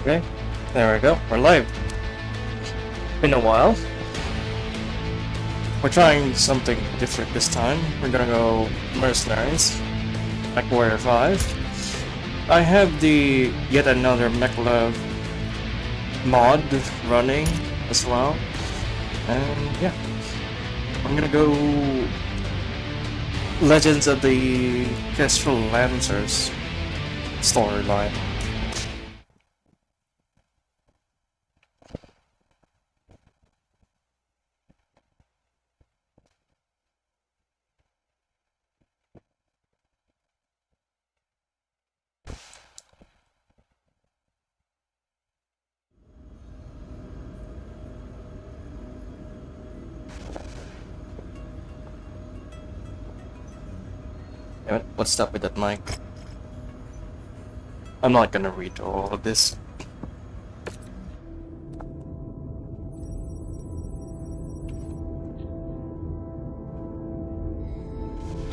Okay, there we go. We're live. Been a while. We're trying something different this time. We're gonna go Mercenaries, Mechwarrior 5. I have the yet another Mechla mod running as well. And yeah, I'm gonna go Legends of the Kestrel Lancers storyline. What's up with that mic? I'm not gonna read all of this.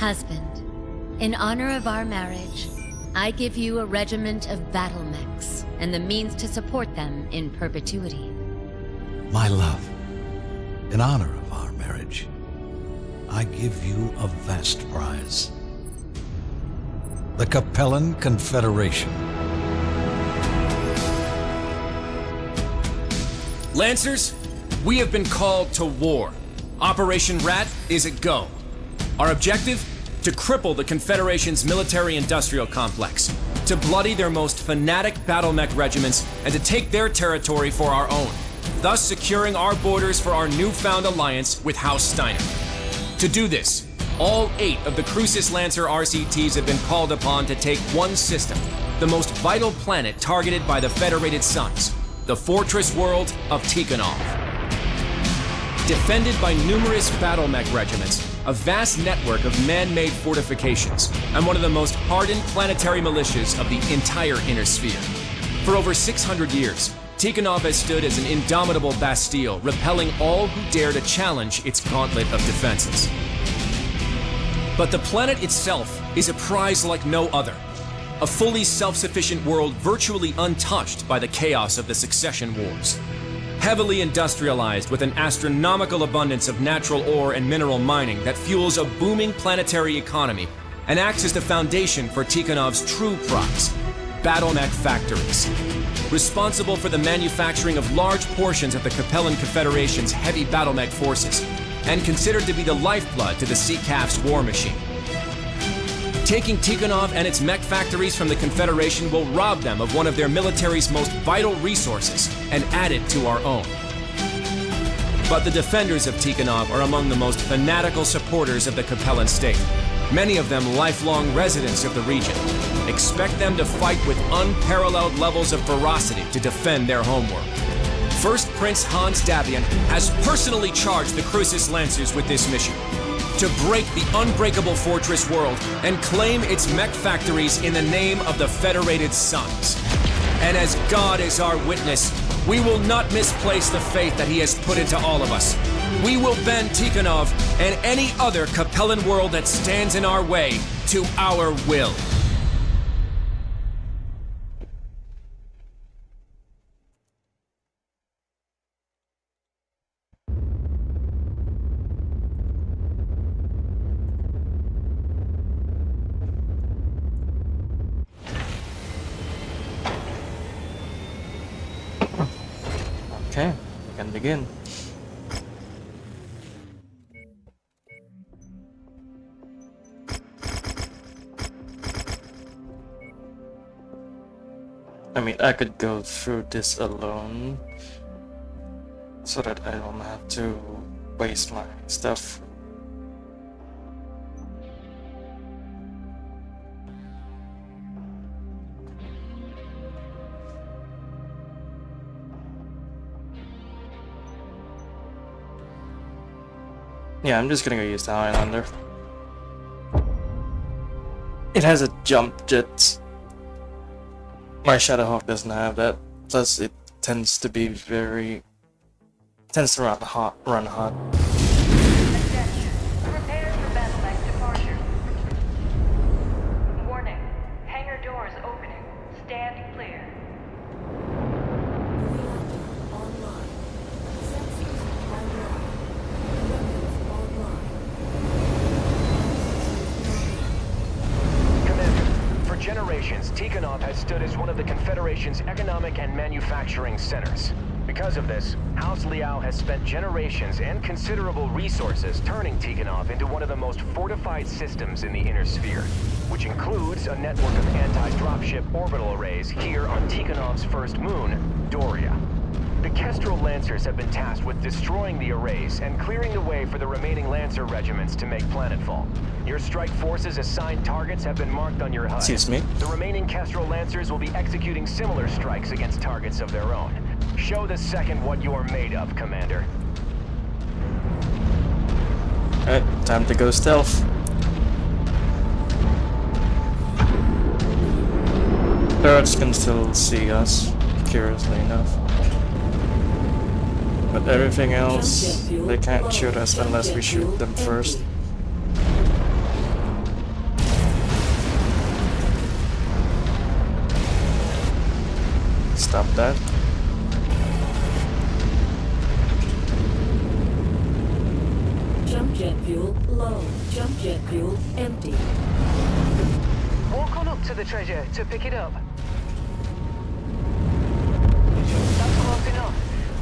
Husband, in honor of our marriage, I give you a regiment of battle mechs and the means to support them in perpetuity. My love, in honor of our marriage, I give you a vast prize. The Capellan Confederation. Lancers, we have been called to war. Operation Rat is a go. Our objective? To cripple the Confederation's military-industrial complex, to bloody their most fanatic battle mech regiments, and to take their territory for our own, thus securing our borders for our newfound alliance with House Steiner. To do this, all 8 of the Crucis Lancer RCTs have been called upon to take one system, the most vital planet targeted by the Federated Suns, the fortress world of Tikhonov. Defended by numerous battle mech regiments, a vast network of man-made fortifications, and one of the most hardened planetary militias of the entire Inner Sphere. For over 600 years, Tikhonov has stood as an indomitable bastille, repelling all who dare to challenge its gauntlet of defenses. But the planet itself is a prize like no other. A fully self-sufficient world virtually untouched by the chaos of the succession wars. Heavily industrialized with an astronomical abundance of natural ore and mineral mining that fuels a booming planetary economy and acts as the foundation for Tikhonov's true prize, battle mech factories. Responsible for the manufacturing of large portions of the Capellan Confederation's heavy battle mech forces, and considered to be the lifeblood to the CCAF's war machine. Taking Tikhonov and its mech factories from the Confederation will rob them of one of their military's most vital resources and add it to our own. But the defenders of Tikhonov are among the most fanatical supporters of the Capellan state, many of them lifelong residents of the region. Expect them to fight with unparalleled levels of ferocity to defend their homeworld. First Prince Hans Davian has personally charged the Crucis Lancers with this mission, to break the unbreakable fortress world and claim its mech factories in the name of the Federated Suns. And as God is our witness, we will not misplace the faith that he has put into all of us. We will bend Tikhonov and any other Capellan world that stands in our way to our will. Okay, we can begin. I mean, I could go through this alone so that I don't have to waste my stuff. Yeah, I'm just gonna go use the Highlander. It has a jump jet. My Shadowhawk doesn't have that. Plus, it tends to be tends to run hot. Attention. Prepare for battle mech departure. Warning. Hangar doors opening. Stand clear. understood as one of the Confederation's economic and manufacturing centers. Because of this, House Liao has spent generations and considerable resources turning Tikhonov into one of the most fortified systems in the Inner Sphere, which includes a network of anti-dropship orbital arrays here on Tikhonov's first moon, Doria. The Kestrel Lancers have been tasked with destroying the arrays and clearing the way for the remaining Lancer regiments to make planetfall. Your strike force's assigned targets have been marked on your HUD. Excuse me. The remaining Kestrel Lancers will be executing similar strikes against targets of their own. Show the second what you're made of, Commander. Alright, time to go stealth. Turrets can still see us, curiously enough. But everything else, they can't shoot us unless we shoot them first. Stop that. Jump jet fuel low. Jump jet fuel empty. Walk on up to the treasure to pick it up. That's close enough.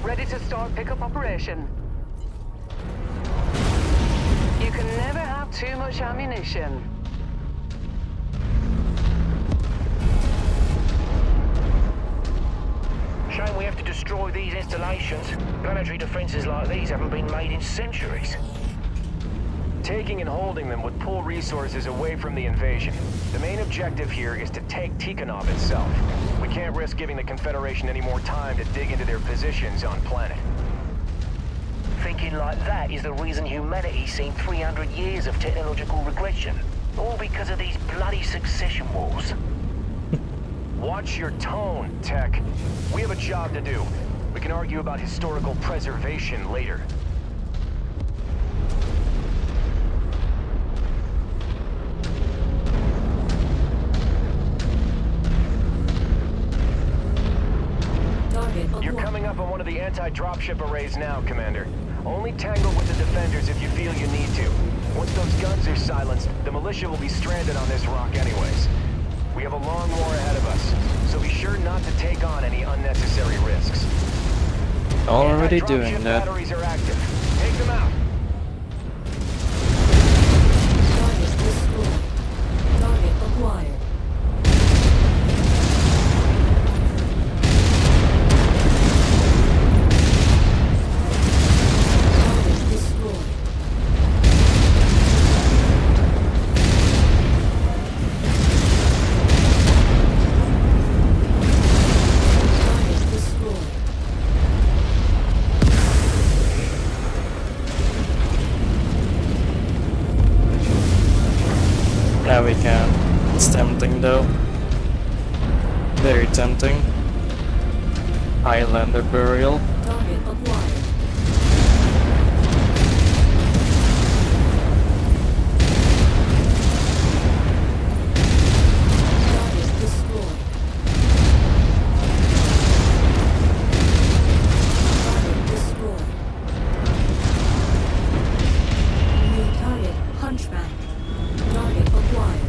Ready to start pickup operation. You can never have too much ammunition. Shame we have to destroy these installations. Planetary defenses like these haven't been made in centuries. Taking and holding them would pull resources away from the invasion. The main objective here is to take Tikhonov itself. We can't risk giving the Confederation any more time to dig into their positions on planet. Thinking like that is the reason humanity's seen 300 years of technological regression. All because of these bloody succession wars. Watch your tone, Tech. We have a job to do. We can argue about historical preservation later. You're coming up on one of the anti-dropship arrays now, Commander. Only tangle with the defenders if you feel you need to. Once those guns are silenced, the militia will be stranded on this rock anyways. We have a long war ahead of us, so be sure not to take on any unnecessary risks. Already doing Anti-dropship that. batteries are active. Take them out. Target destroyed. Target acquired. Target destroyed. Target destroyed. Now we can. It's tempting though. Very tempting. Highlander burial. Target acquired. Target destroyed. Target destroyed. New target, Hunchback. Target acquired.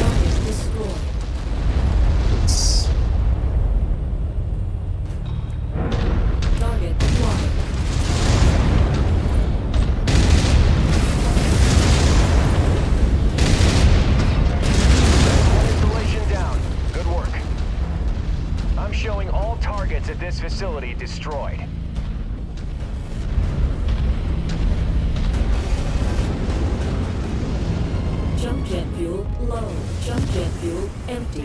Target destroyed. Target acquired. One installation down. Good work. I'm showing all targets at this facility destroyed. Jump jet fuel low. Jump jet fuel empty.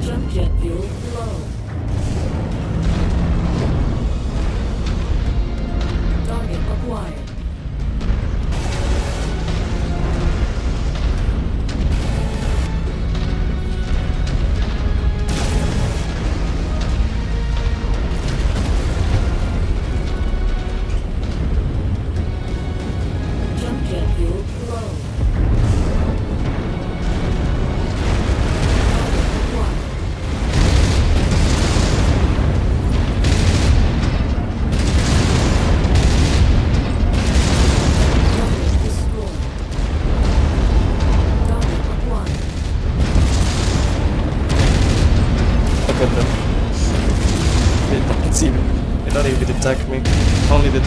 Jump jet fuel low. Target acquired.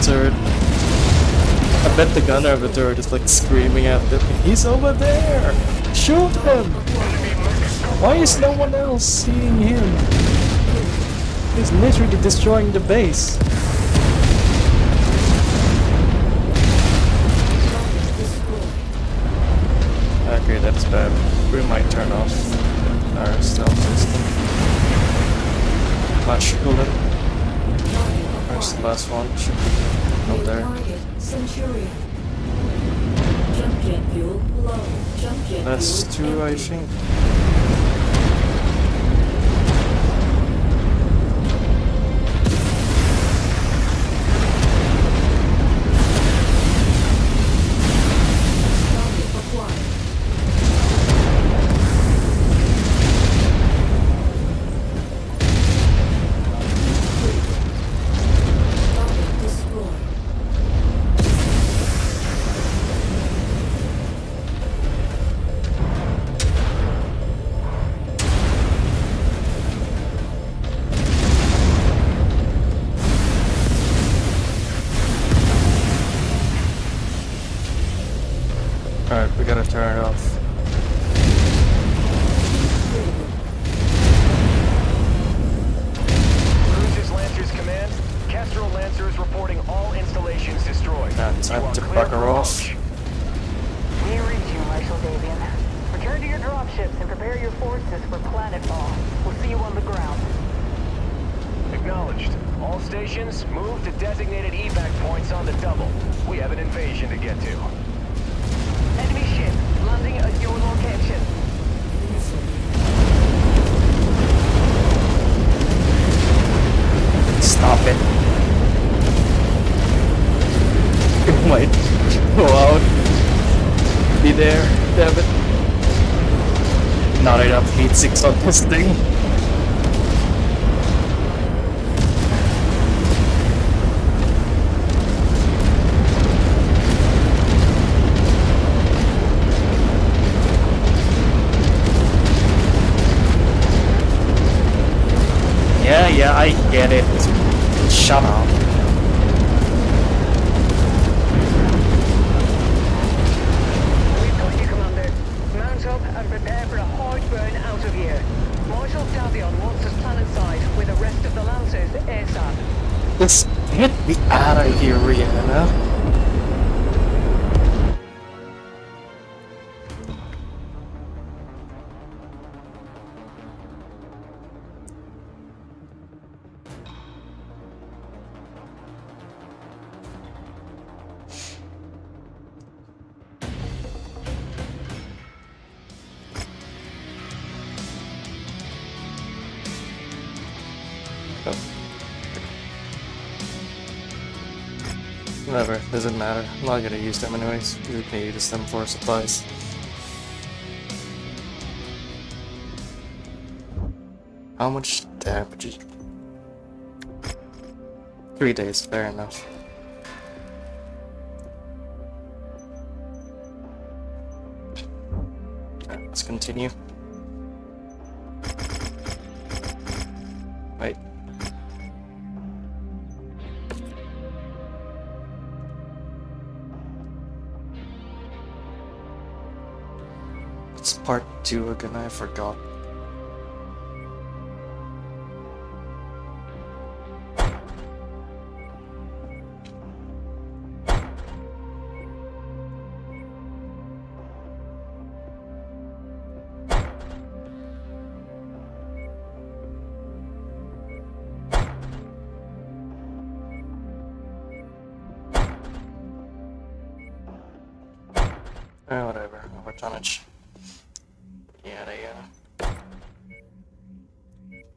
turret. I bet the gunner of the turret is like screaming at them. He's over there! Shoot him! Why is no one else seeing him? He's literally destroying the base. Okay, that's bad. We might turn off our stealth system. Much cooler. Where's the last one? Should be up there. Centurion. Jump jet fuel low. Jump jet That's fuel two, I empty. think. Target acquired. Target destroyed. Alright, we gotta turn it off. Cruises Lancers Command. Kestrel Lancers reporting all installations destroyed. Time You are to clear bugger for off. approach. We read you, Marshal Davian. Return to your dropships and prepare your forces for planetfall. We'll see you on the ground. Acknowledged. All stations, move to designated evac points on the double. We have an invasion to get to. Enemy ship landing at your location. Stop it. It might go out. Be there, damn it. Not enough heat sinks on this thing. Yeah, I get it. Shut up. We've got you, Commander. Mount up and prepare for a hard burn out of here. Marshal Davion wants us planetside with the rest of the Lancers ASAP. Just get me out of here, Rihanna. Whatever, doesn't matter. I'm not gonna use them anyways. We can use them for supplies. How much damage? 3 days, fair enough. Alright, let's continue. Wait. It's part 2 again, I forgot. Whatever, over tonnage. Yeah.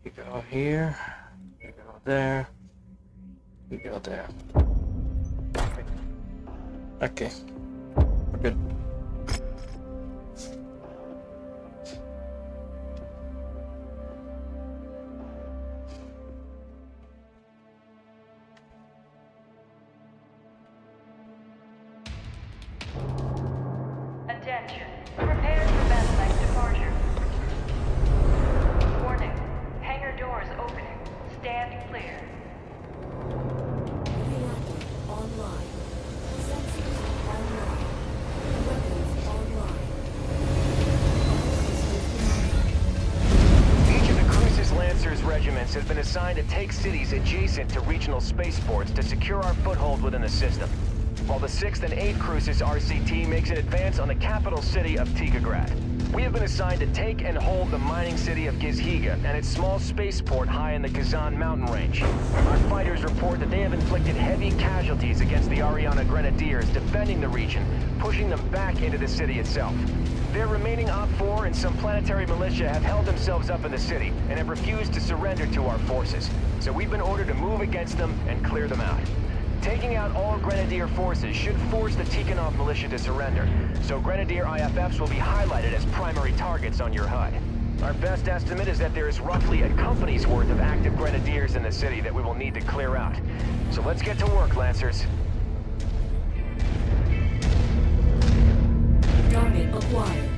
You go here, you go there, you go there. Okay, we're good. Attention. Prepare for battle departure. Warning. Hangar doors opening. Stand clear. Reactor assigned to take cities adjacent to regional spaceports to secure our foothold within the system, while the 6th and 8th Crucis RCT makes an advance on the capital city of Tikograd. We have been assigned to take and hold the mining city of Gizhiga and its small spaceport high in the Kazan mountain range. Our fighters report that they have inflicted heavy casualties against the Ariana Grenadiers defending the region, pushing them back into the city itself. Their remaining Op-4 and some planetary militia have held themselves up in the city and have refused to surrender to our forces, so we've been ordered to move against them and clear them out. Taking out all Grenadier forces should force the Tikhonov militia to surrender, so Grenadier IFFs will be highlighted as primary targets on your HUD. Our best estimate is that there is roughly a company's worth of active Grenadiers in the city that we will need to clear out. So let's get to work, Lancers. Target acquired.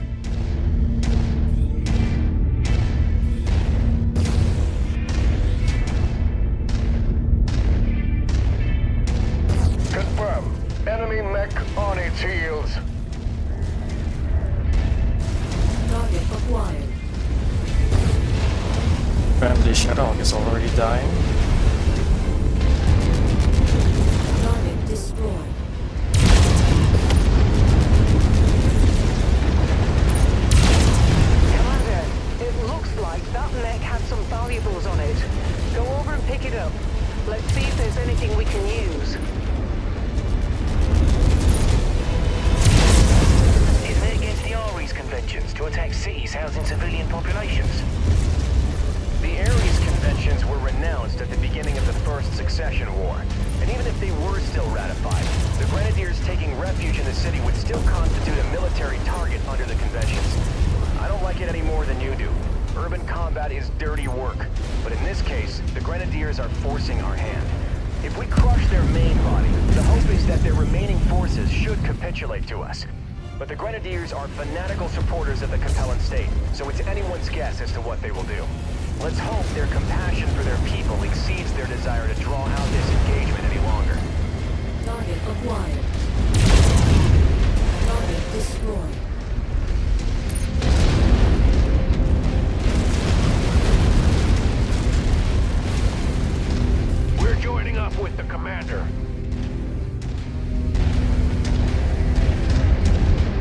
Confirm. Enemy mech on its heels. Target acquired. Family Shadow is already dying. Target destroyed. Commander, it looks like that mech had some valuables on it. Go over and pick it up. Let's see if there's anything we can use. Isn't it against the Ares conventions to attack cities housing civilian populations? The Ares conventions were renounced at the beginning of the First Succession War, and even if they were still ratified, the Grenadiers taking refuge in the city would still constitute a military target under the conventions. I don't like it any more than you do. Urban combat is dirty work, but in this case, the Grenadiers are forcing our hand. If we crush their main body, the hope is that their remaining forces should capitulate to us. But the Grenadiers are fanatical supporters of the Capellan state, so it's anyone's guess as to what they will do. Let's hope their compassion for their people exceeds their desire to draw out this engagement any longer. Target acquired. Target destroyed. We're joining up with the commander.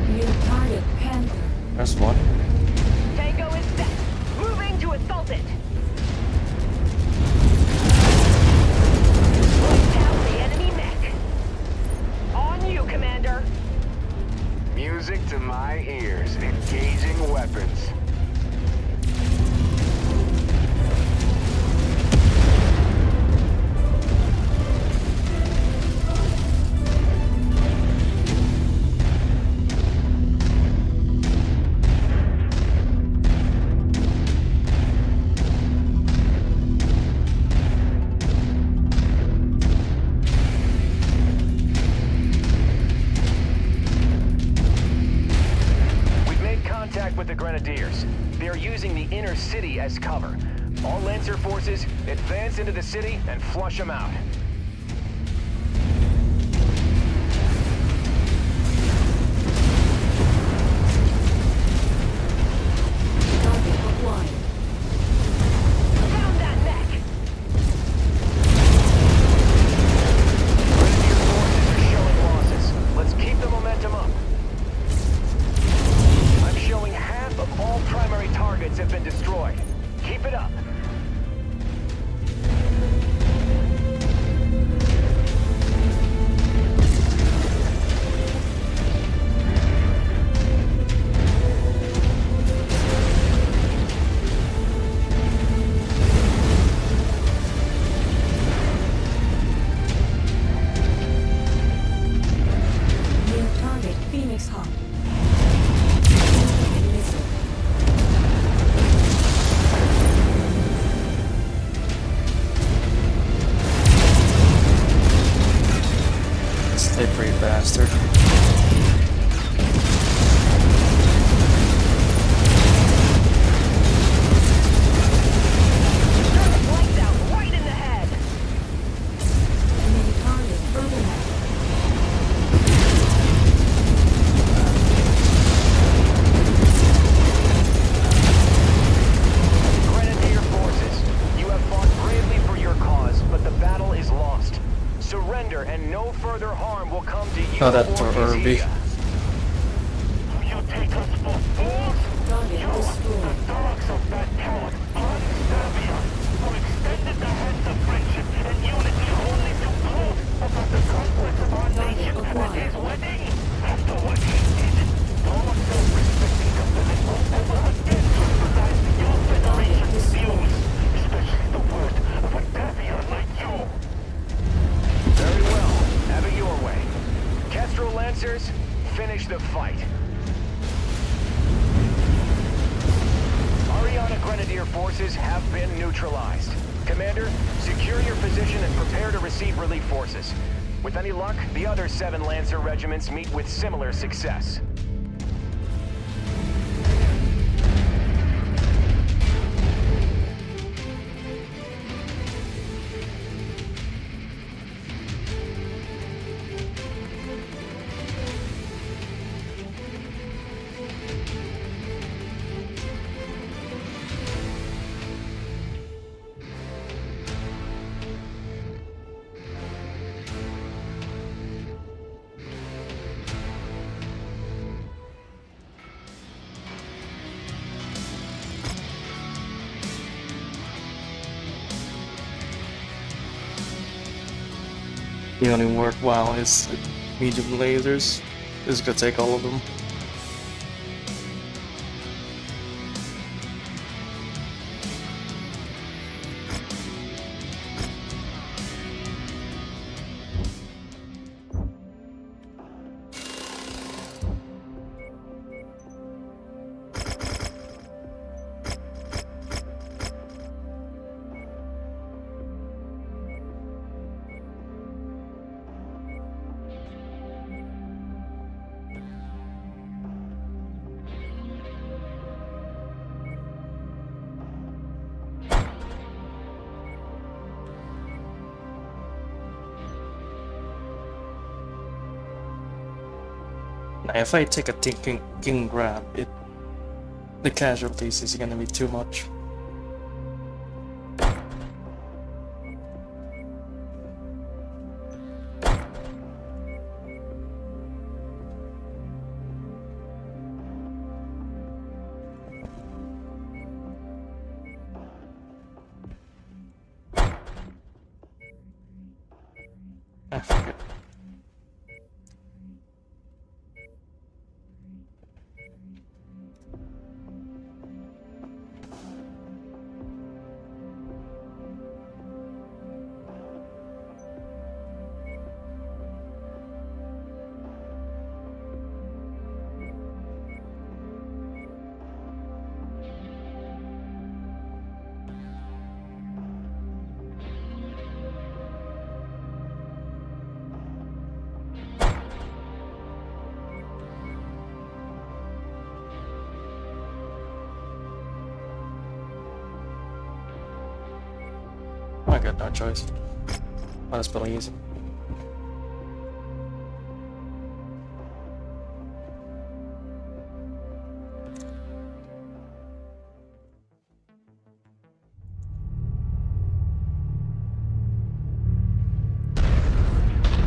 New target Panther. There's one. Tango is set. Moving to assault it. Take down the enemy mech. On you, Commander. Music to my ears. Engaging weapons. With the Grenadiers. They are using the inner city as cover. All Lancer forces, advance into the city and flush them out. Target acquired. Down that mech. Grenadier forces are showing losses. Let's keep the momentum up. I'm showing half of all primary targets have been destroyed. Keep it up. New target Phoenix Hawk. Missile. Slippery bastard. Lights out right in the head. New target Urban. Grenadier forces, you have fought bravely Irby. here. You take us for fools? Target destroyed. Dogs of that coward, Serbia, who extended the hands of friendship and unity only to gloat about the conquest of our nation at his wedding. After what he did, all self-respecting companies will again jeopardize your federation's views, especially the word of a Davion like you. Very well. Have it your way. Kestrel Lancers, finish the fight. Ariana Grenadier forces have been neutralized. Commander, secure your position and prepare to receive relief forces. With any luck, the other 7 Lancer regiments meet with similar success. The only worthwhile is medium lasers. This is gonna take all of them. Now, if I take a king grab, the casualties is gonna be too much. I forget. I got no choice. Let's play easy.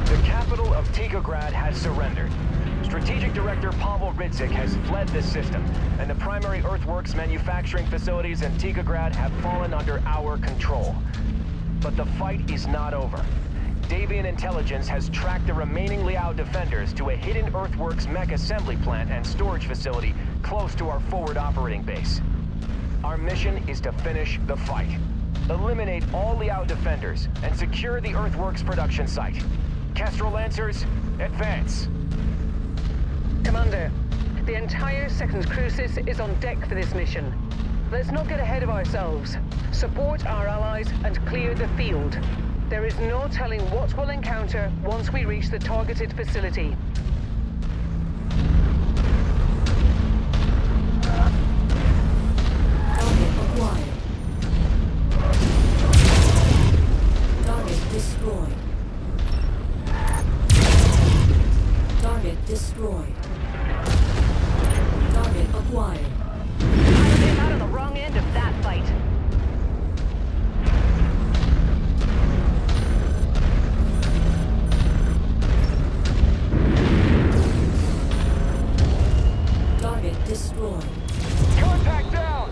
The capital of Tikograd has surrendered. Strategic Director Pavel Ridzik has fled the system, and the primary earthworks manufacturing facilities in Tikograd have fallen under our control. But the fight is not over. Davian intelligence has tracked the remaining Liao defenders to a hidden earthworks mech assembly plant and storage facility close to our forward operating base. Our mission is to finish the fight. Eliminate all Liao defenders and secure the earthworks production site. Kestrel Lancers, advance! Commander, the entire 2nd Crucis is on deck for this mission. Let's not get ahead of ourselves. Support our allies and clear the field. There is no telling what we'll encounter once we reach the targeted facility. Target acquired. Target destroyed. Target destroyed. Target acquired. I came out on the wrong end of that fight. destroyed. Contact down!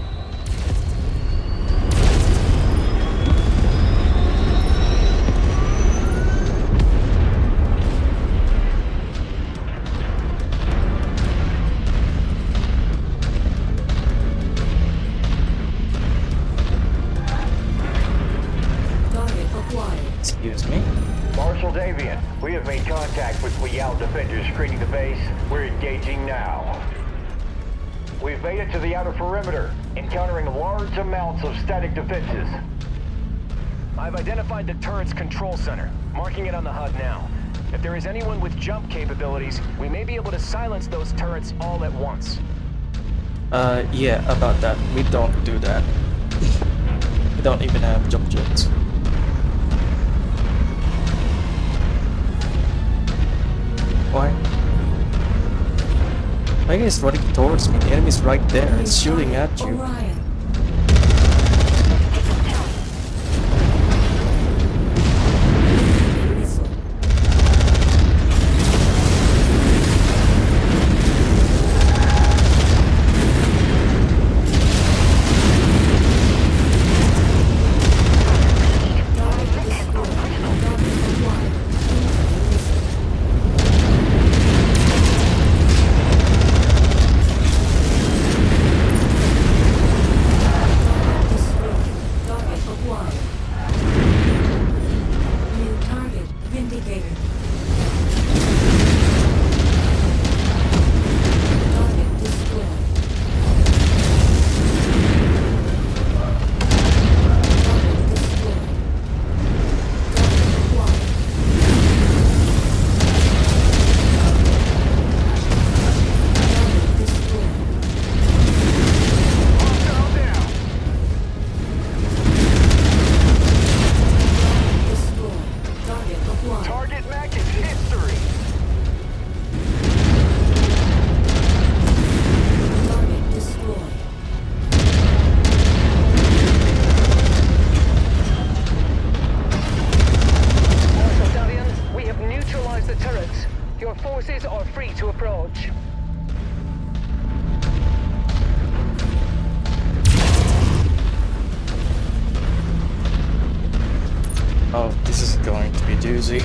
Target acquired. Excuse me. Marshal Davian, we have made contact with Liao defenders screening the base. We're engaging now. We've made it to the outer perimeter, encountering large amounts of static defenses. I've identified the turret's control center, marking it on the HUD now. If there is anyone with jump capabilities, we may be able to silence those turrets all at once. Yeah, about that. We don't do that. We don't even have jump jets. Why? I guess running towards me. The enemy's right there. It's shooting at you. Orion. Missile. Target destroyed. Target acquired. Missile. Destroyed. Target acquired. New target vindicated. Target destroyed. Target destroyed. Target acquired. Target destroyed. Hostile down! Destroyed. Target acquired. Target mech is history! Target destroyed. Marshal Davian, we have neutralized the turrets. Your forces are free to approach. Oh, this is going to be doozy.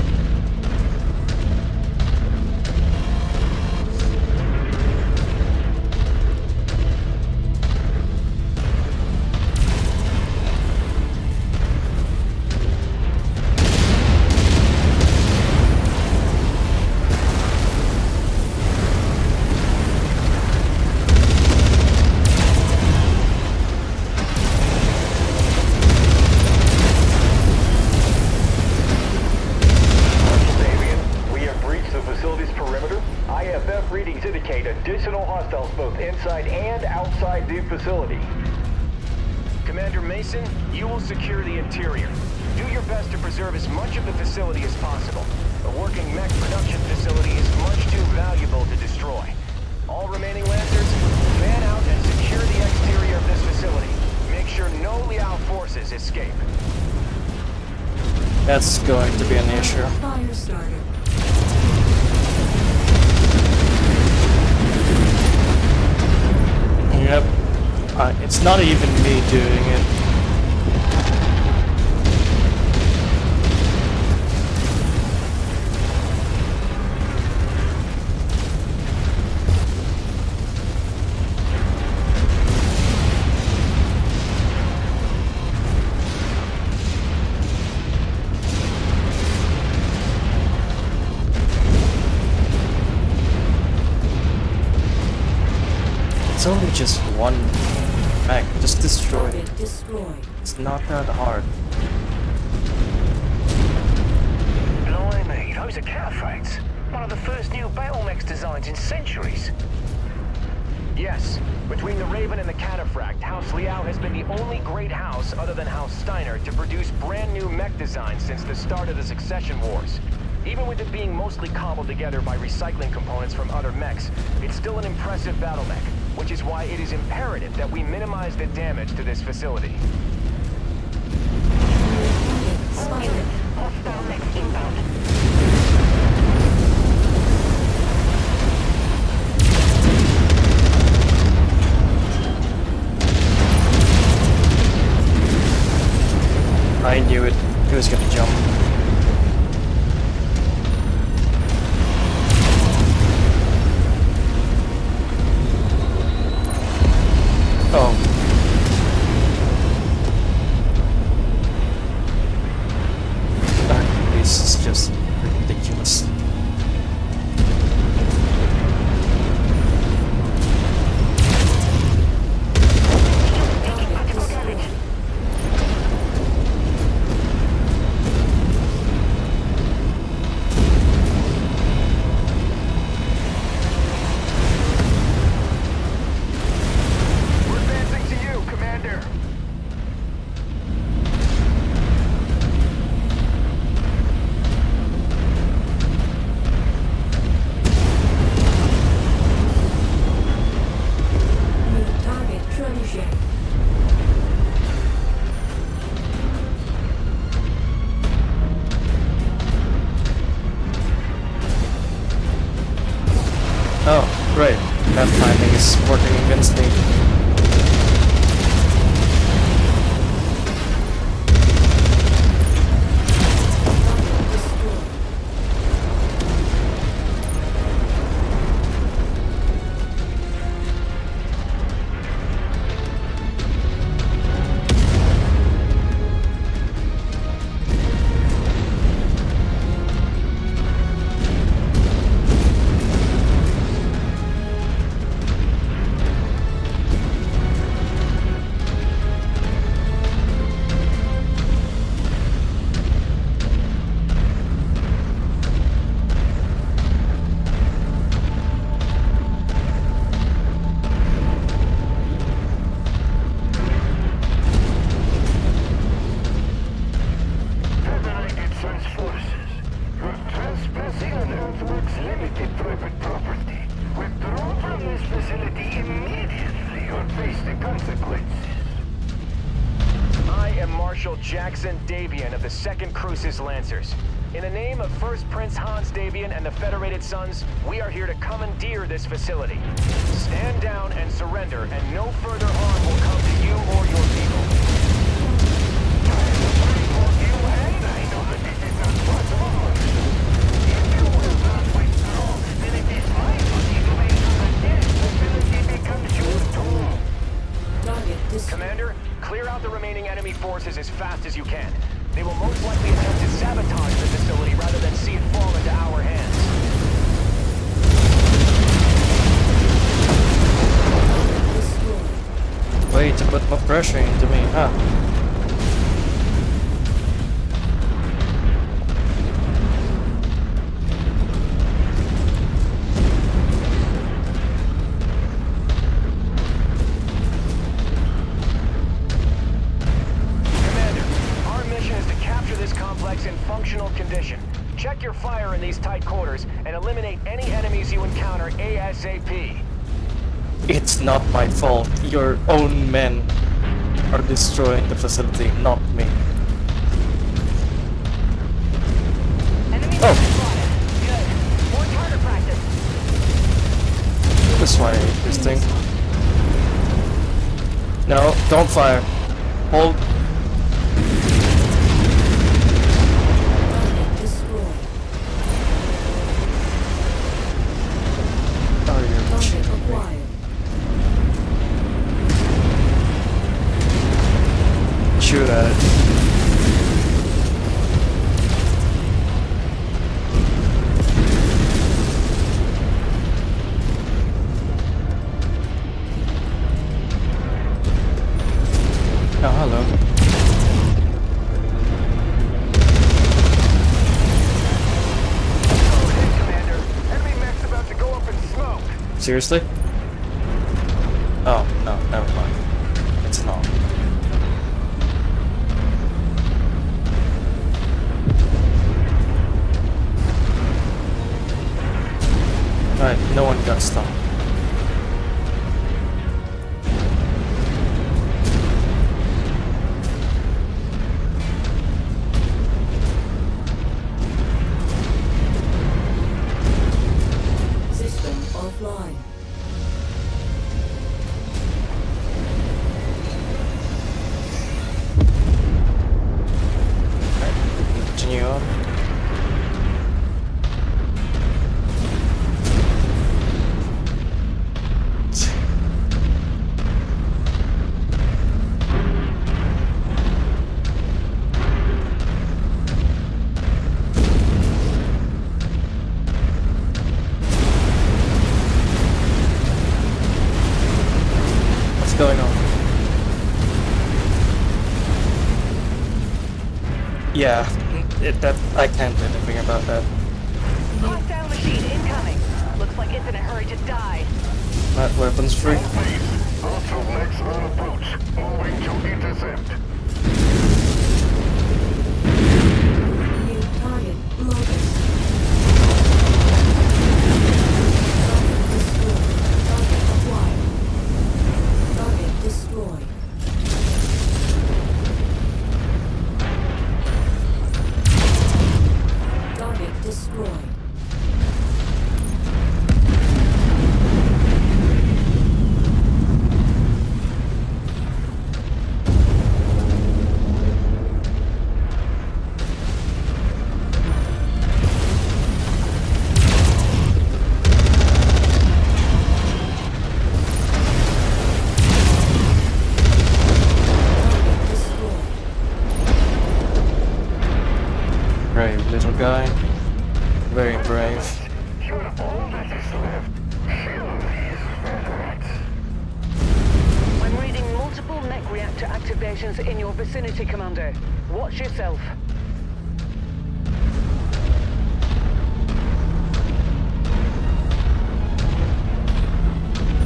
Marshal Davian, we have breached the facility's perimeter. IFF readings indicate additional hostiles both inside and outside the facility. Commander Mason, you will secure the interior. Do your best to preserve as much of the facility as possible. A working mech production facility is much too valuable to destroy. All remaining Lancers, man out and secure the exterior of this facility. Make sure no Liao forces escape. That's going to be an issue. Fire starter. Yep. It's not even me doing it. It's only just one mech. Just destroy it. Target destroyed. It's not that hard. Blimey, those are cataphracts. One of the first new battle mechs designs in centuries. Yes, between the Raven and the Cataphract, House Liao has been the only great house other than House Steiner to produce brand new mech designs since the start of the Succession Wars. Even with it being mostly cobbled together by recycling components from other mechs, it's still an impressive battle mech, which is why it is imperative that we minimize the damage to this facility. Spider. Hostile mech inbound. Oh, great. That timing is working against me. Federated Suns forces, you're trespassing on Earthworks Limited private property. Withdraw from this facility immediately or face the consequences. I am Marshal Jackson Davian of the 2nd Crucis Lancers. In the name of First Prince Hans Davian and the Federated Sons, we are here to commandeer this facility. Stand down and surrender, and no further harm will come to you or your people. Commander, clear out the remaining enemy forces as fast as you can. They will most likely attempt to sabotage the facility rather than see it fall into our hands. Way to put more pressure into me, huh? In functional condition. Check your fire in these tight quarters and eliminate any enemies you encounter ASAP. It's not my fault. Your own men are destroying the facility, not me. Enemy Oh. spotted. Good. More target practice. That's why I hate this thing. No, don't fire. Hold. Shoot at it. Oh, hello. Commander, enemy mech's about to go up in smoke. Seriously? Oh, no, never mind. It's not. Alright, no one got stopped. System offline. Continue on. Going on? Yeah, that I can't do anything about that. Hostile machine incoming. Looks like it's in a hurry to die. That weapon's free. Hostile mechs on approach. Moving to intercept. New target loaded. Target destroyed. Target destroyed. installations in your vicinity, Commander. Watch yourself.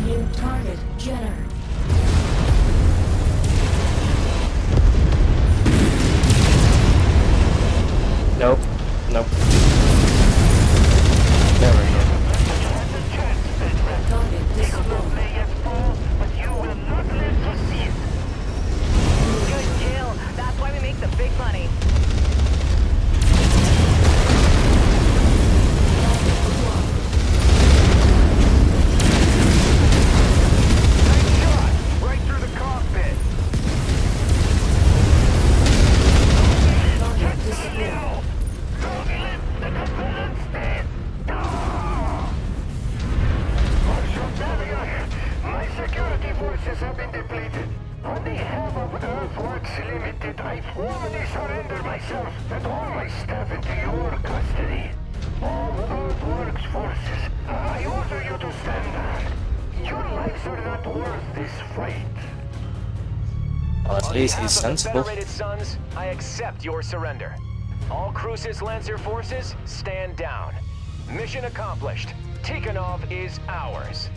New target, Jenner. Nope. Nope. There we go. Target destroyed. Good kill. That's why we make the big money. Nice shot! Right through the cockpit. Target destroyed. My security forces have been depleted. On behalf of Earthworks Limited, I formally surrender myself and all my staff into your custody. All Earthworks forces, I order you to stand down. Your lives are not worth this freight. Well, at On least behalf he's of the sensible. Federated Sons, I accept your surrender. All Crucis Lancer forces, stand down. Mission accomplished. Tikhonov is ours.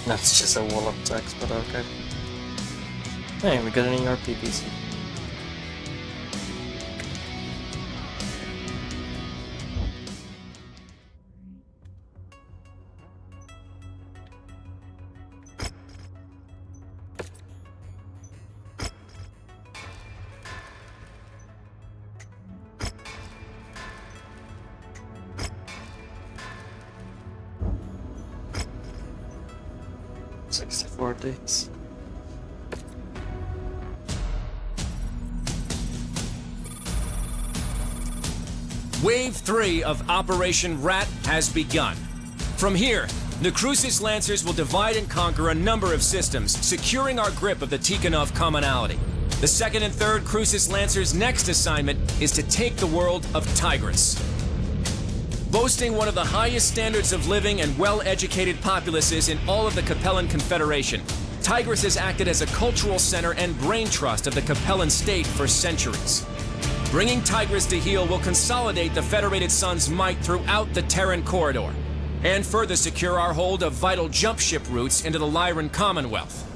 That's just a wall of text, but okay. Hey, we got an ERP PC. Days. Wave 3 of Operation Rat has begun. From here, the Crucis Lancers will divide and conquer a number of systems, securing our grip of the Tikhonov commonality. The second and third Crucis Lancers' next assignment is to take the world of Tigris. Boasting one of the highest standards of living and well-educated populaces in all of the Capellan Confederation, Tigris has acted as a cultural center and brain trust of the Capellan state for centuries. Bringing Tigris to heel will consolidate the Federated Sun's might throughout the Terran corridor, and further secure our hold of vital jump ship routes into the Lyran Commonwealth.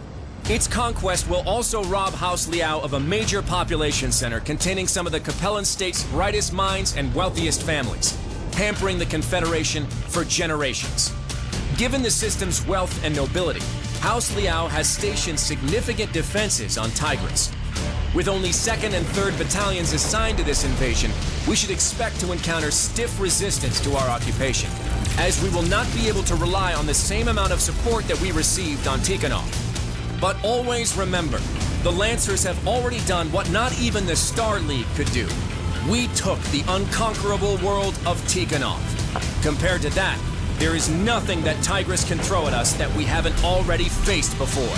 Its conquest will also rob House Liao of a major population center containing some of the Capellan state's brightest minds and wealthiest families, hampering the Confederation for generations. Given the system's wealth and nobility, House Liao has stationed significant defenses on Tigris. With only 2nd and 3rd battalions assigned to this invasion, we should expect to encounter stiff resistance to our occupation, as we will not be able to rely on the same amount of support that we received on Tikhonov. But always remember, the Lancers have already done what not even the Star League could do. We took the unconquerable world of Tikhonov. Compared to that, there is nothing that Tigris can throw at us that we haven't already faced before.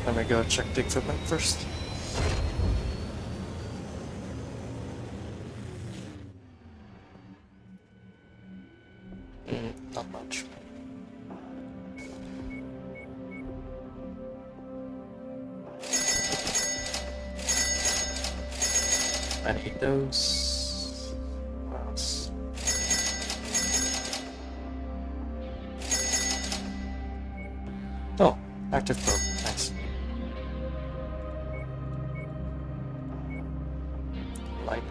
Let me go check the equipment first. Not much. I need those. What else? Oh, active probe. Nice.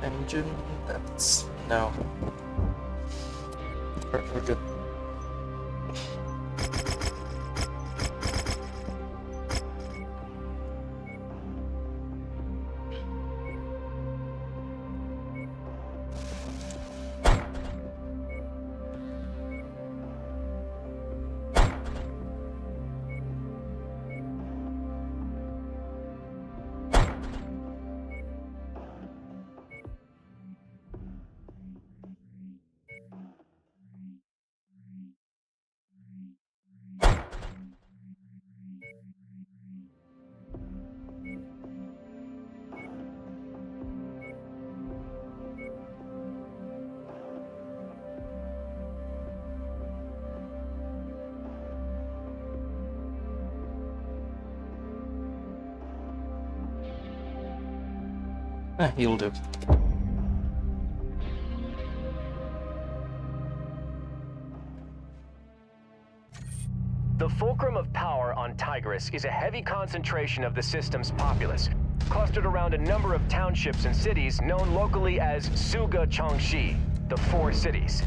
engine. That's no. We're good. He'll do. The fulcrum of power on Tigris is a heavy concentration of the system's populace, clustered around a number of townships and cities known locally as Suga Chongxi, the Four Cities.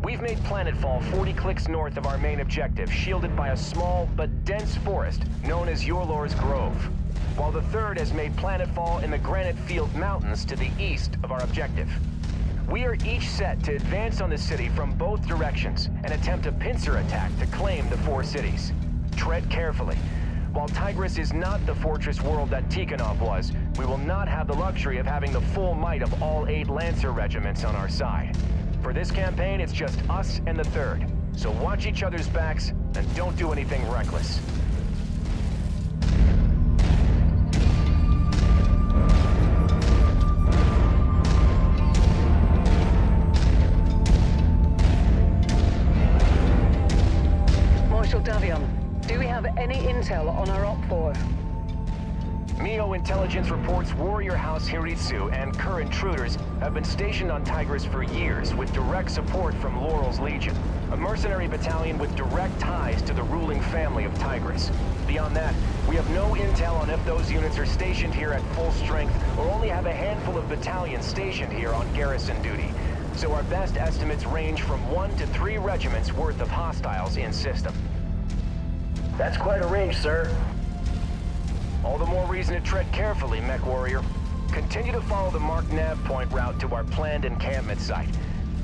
We've made planetfall 40 clicks north of our main objective, shielded by a small but dense forest known as Yorlor's Grove, while the third has made planetfall in the Granite Field Mountains to the east of our objective. We are each set to advance on the city from both directions and attempt a pincer attack to claim the Four Cities. Tread carefully. While Tigris is not the fortress world that Tikhonov was, we will not have the luxury of having the full might of all 8 Lancer regiments on our side. For this campaign, it's just us and the third, so watch each other's backs and don't do anything reckless. Marshal Davion, do we have any intel on our Op 4? Mio intelligence reports Warrior House Hiritsu and Kerr intruders have been stationed on Tigris for years with direct support from Laurel's Legion, a mercenary battalion with direct ties to the ruling family of Tigris. Beyond that, we have no intel on if those units are stationed here at full strength or only have a handful of battalions stationed here on garrison duty. So our best estimates range from 1 to 3 regiments worth of hostiles in system. That's quite a range, sir. All the more reason to tread carefully, Mechwarrior. Continue to follow the marked nav point route to our planned encampment site.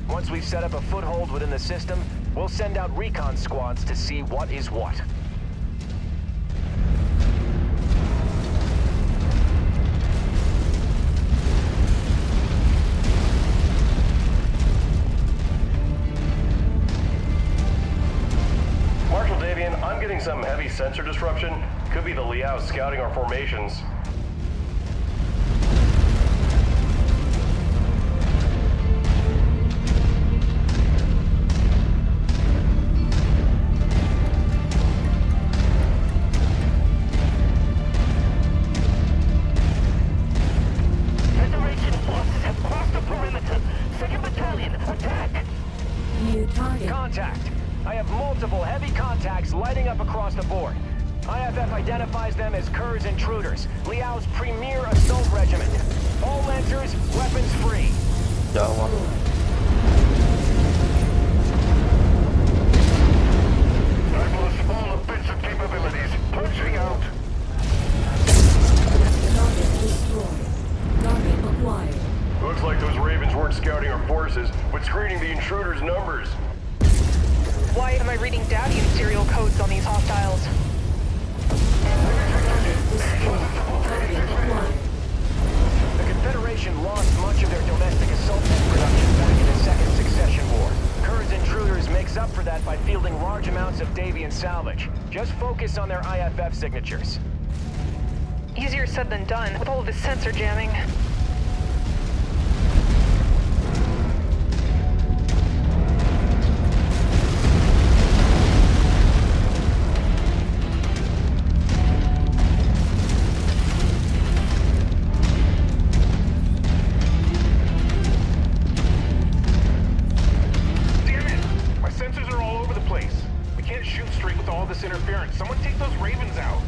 Once we've set up a foothold within the system, we'll send out recon squads to see what is what. Marshal Davian, I'm getting some heavy sensor disruption. Could be the Liao scouting our formations. Federation forces have crossed the perimeter. 2nd Battalion, attack! New target. Contact! I have multiple heavy contacts lighting up across the board. IFF identifies them as Kerr's intruders, Liao's premier assault regiment. All Lancers, weapons free. Got one. That was small offensive capabilities. Pushing out. Target destroyed. Target acquired. Looks like those Ravens weren't scouting our forces, but screening the intruders' numbers. Why am I reading Davian serial codes on these hostiles? The Confederation lost much of their domestic assault production during the Second Succession War. Kerr's intruders makes up for that by fielding large amounts of Davian salvage. Just focus on their IFF signatures. Easier said than done with all of this sensor jamming. Damn it! My sensors are all over the place. We can't shoot straight with all this interference. Someone take those Ravens out.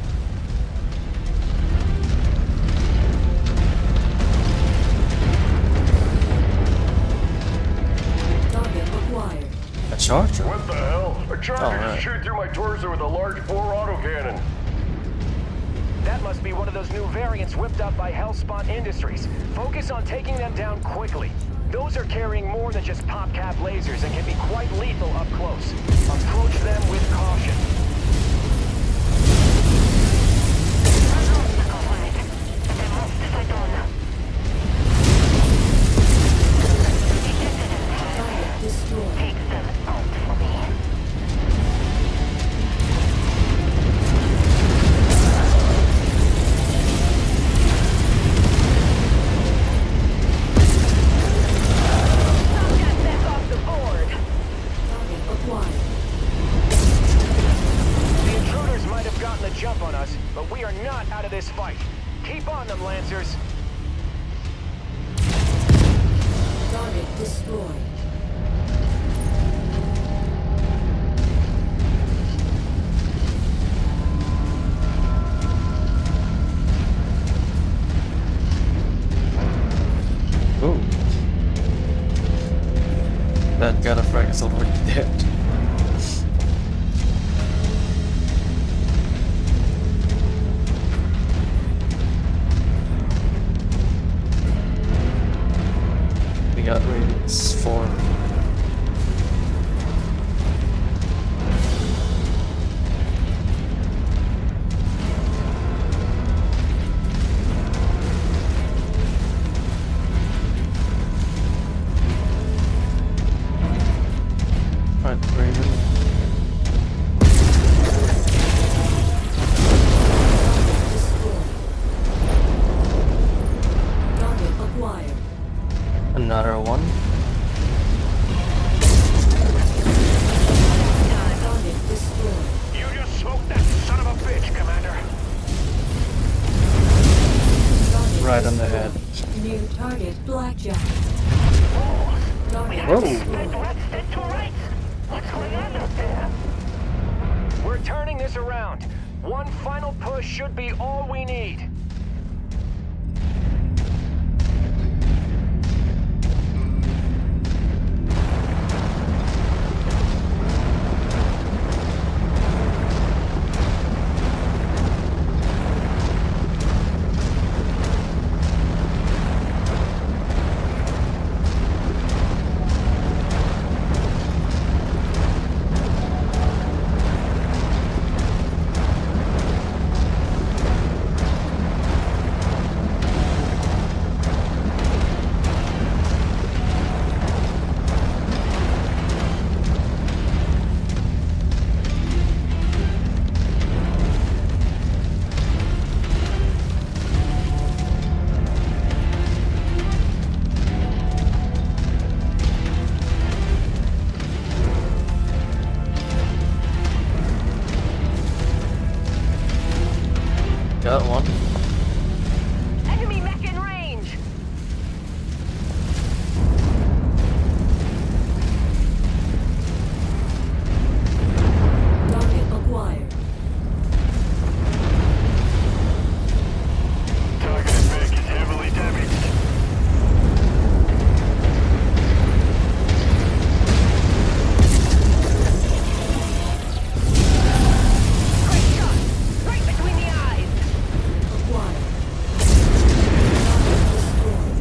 charger? What the hell? A charger Alright. just shoot through my torso with a large bore autocannon. That must be one of those new variants whipped up by Hellspawn Industries. Focus on taking them down quickly. Those are carrying more than just pop-cap lasers and can be quite lethal up close. Approach them with caution. Jump on us, but we are not out of this fight. Keep on them, Lancers. Target destroyed. Ooh. That Gallifrey is already dead. We got radius 4. Right, Raven. Target acquired. Another one. Target destroyed. You just smoked that son of a bitch, Commander. Target Right on the destroyed. head. New target blackjack. Target Whoa. destroyed. We're turning this around. One final push should be all we need. Got one. Enemy mech in range. Target acquired. Target mech is heavily damaged. Great shot. Right between the eyes. Acquired. Target destroyed.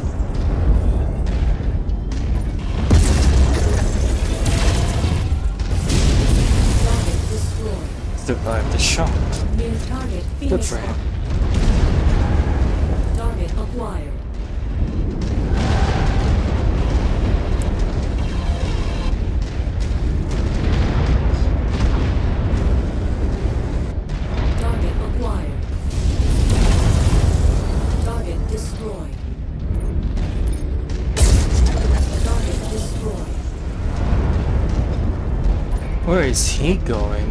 Target destroyed. Survived the shock. New target Good Phoenix. for him. Target acquired. Target acquired. Target destroyed. Target destroyed. Where is he going?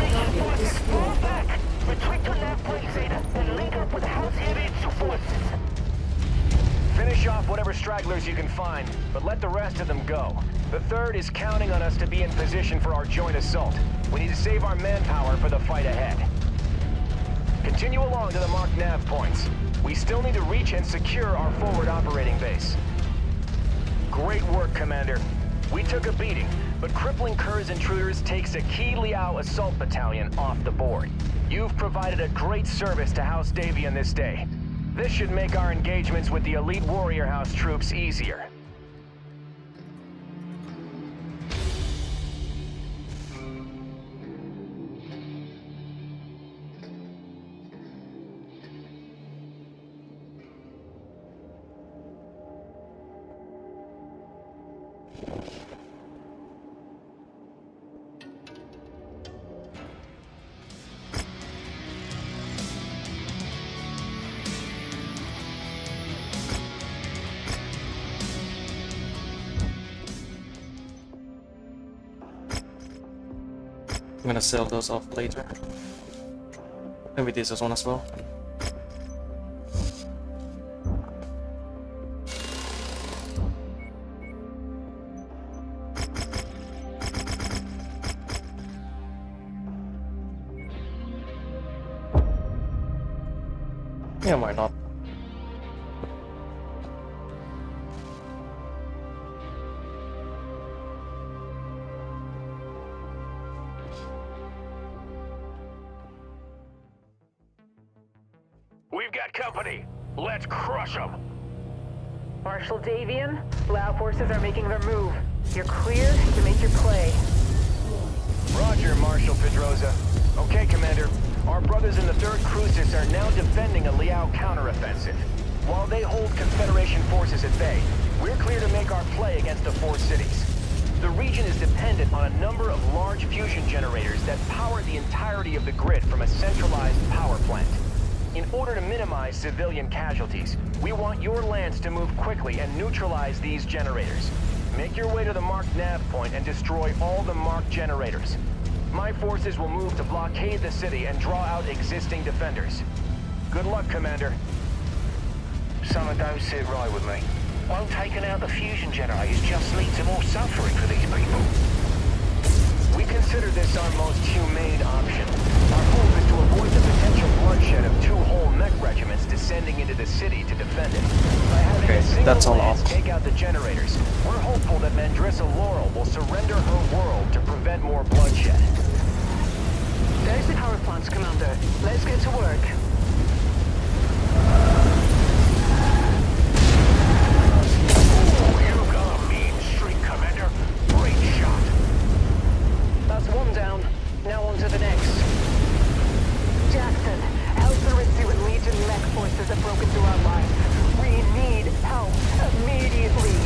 Target destroyed. Retreat to left wing, Zeta, and link up with House-headed forces. Finish off whatever stragglers you can find, but let the rest of them go. The third is counting on us to be in position for our joint assault. We need to save our manpower for the fight ahead. Continue along to the marked nav points. We still need to reach and secure our forward operating base. Great work, Commander. We took a beating, but crippling Kerr's intruders takes a key Liao assault battalion off the board. You've provided a great service to House Davian this day. This should make our engagements with the elite Warrior House troops easier. I'm gonna sell those off later. Maybe this is one as well. Yeah, why not? We've got company. Let's crush them. Marshal Davian, Lao forces are making their move. You're clear to make your play. Roger, Marshal Pedroza. Okay, Commander. Our brothers in the 3rd Crucis are now defending a Liao counteroffensive. While they hold Confederation forces at bay, we're clear to make our play against the 4 cities. The region is dependent on a number of large fusion generators that power the entirety of the grid from a centralized power plant. In order to minimize civilian casualties, we want your lands to move quickly and neutralize these generators. Make your way to the marked nav point and destroy all the marked generators. My forces will move to blockade the city and draw out existing defenders. Good luck, Commander. Something don't sit right with me. Won't taking out the fusion generators just lead to more suffering for these people? We consider this our most humane option. Our hope is to avoid the potential bloodshed of 2 whole mech regiments descending into the city to defend it. By having Okay, a single that's all lance off. take out the generators, we're hopeful that Mandrissa Laurel will surrender her world to prevent more bloodshed. There's the power plants, Commander. Let's get to work. You got a mean streak, Commander. Great shot. That's one down. Now on to the next. Jackson, Alpharitsu and Legion mech forces have broken through our lines. We need help immediately.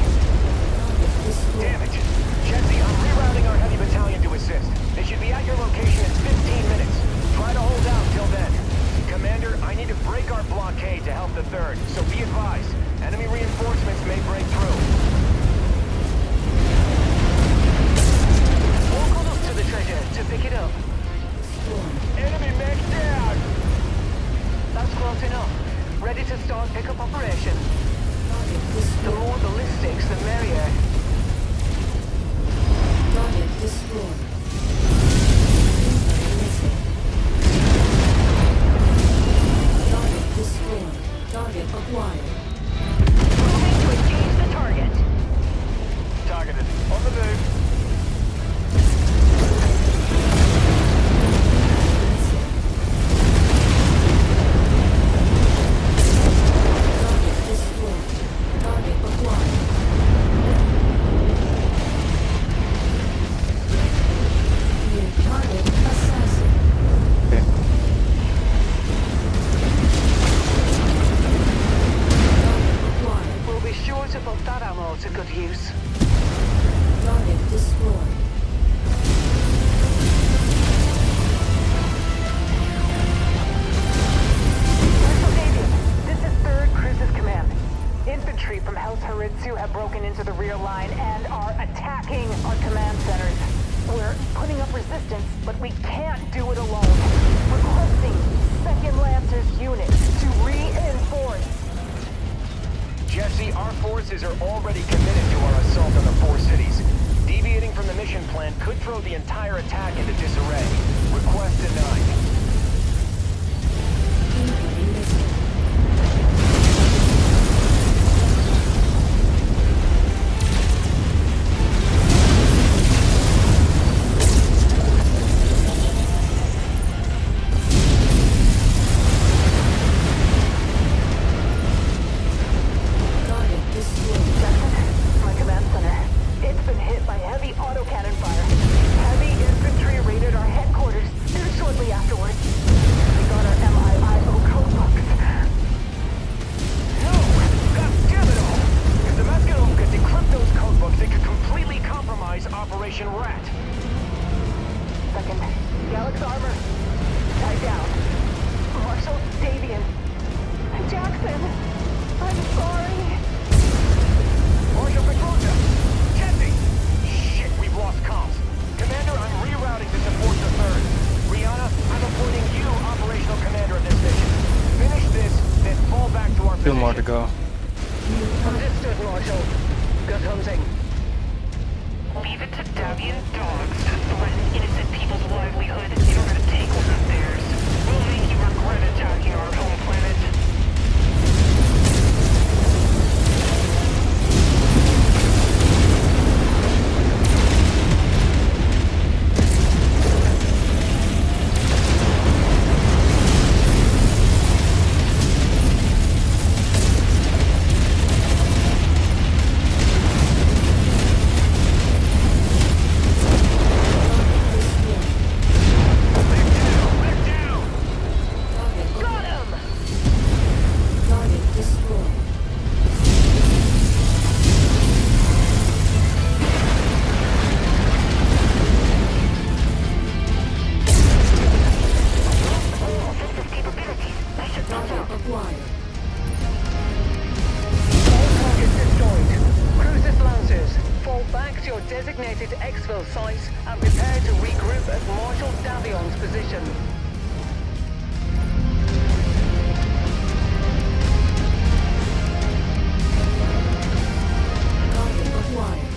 Damn it! Jesse, I'm rerouting our heavy battalion to assist. They should be at your location in 15 minutes. Try to hold out till then. Commander, I need to break our blockade to help the 3rd, so be advised. Enemy reinforcements may break through. Walk on up to the treasure to pick it up. Enemy mech down! That's close enough. Ready to start pickup operation. The more ballistics, the merrier. Target destroyed. Target destroyed. Target acquired. Moving to engage the target. Targeted. On the move. Target destroyed. Target acquired. New target assassin. Okay. Target acquired. We'll be sure to put that ammo to good use. Target destroyed. Marshal Davian, this is 3rd Crucis Command. Infantry from House Haritsu have broken into the rear line and are attacking our command centers. We're putting up resistance, but we can't do it alone. Requesting 2nd Lancers unit to reinforce. Jesse, our forces are already committed to our assault on the 4 cities. Deviating from the mission plan could throw the entire attack into disarray. Request denied. Two more to go. Understood, Marshal. Good hunting. Leave it to Davian dogs to threaten innocent people's livelihood in order to take one of theirs. We'll make you regret attacking our home planet. Designated exfil sites and prepare to regroup at Marshal Davion's position. Target acquired.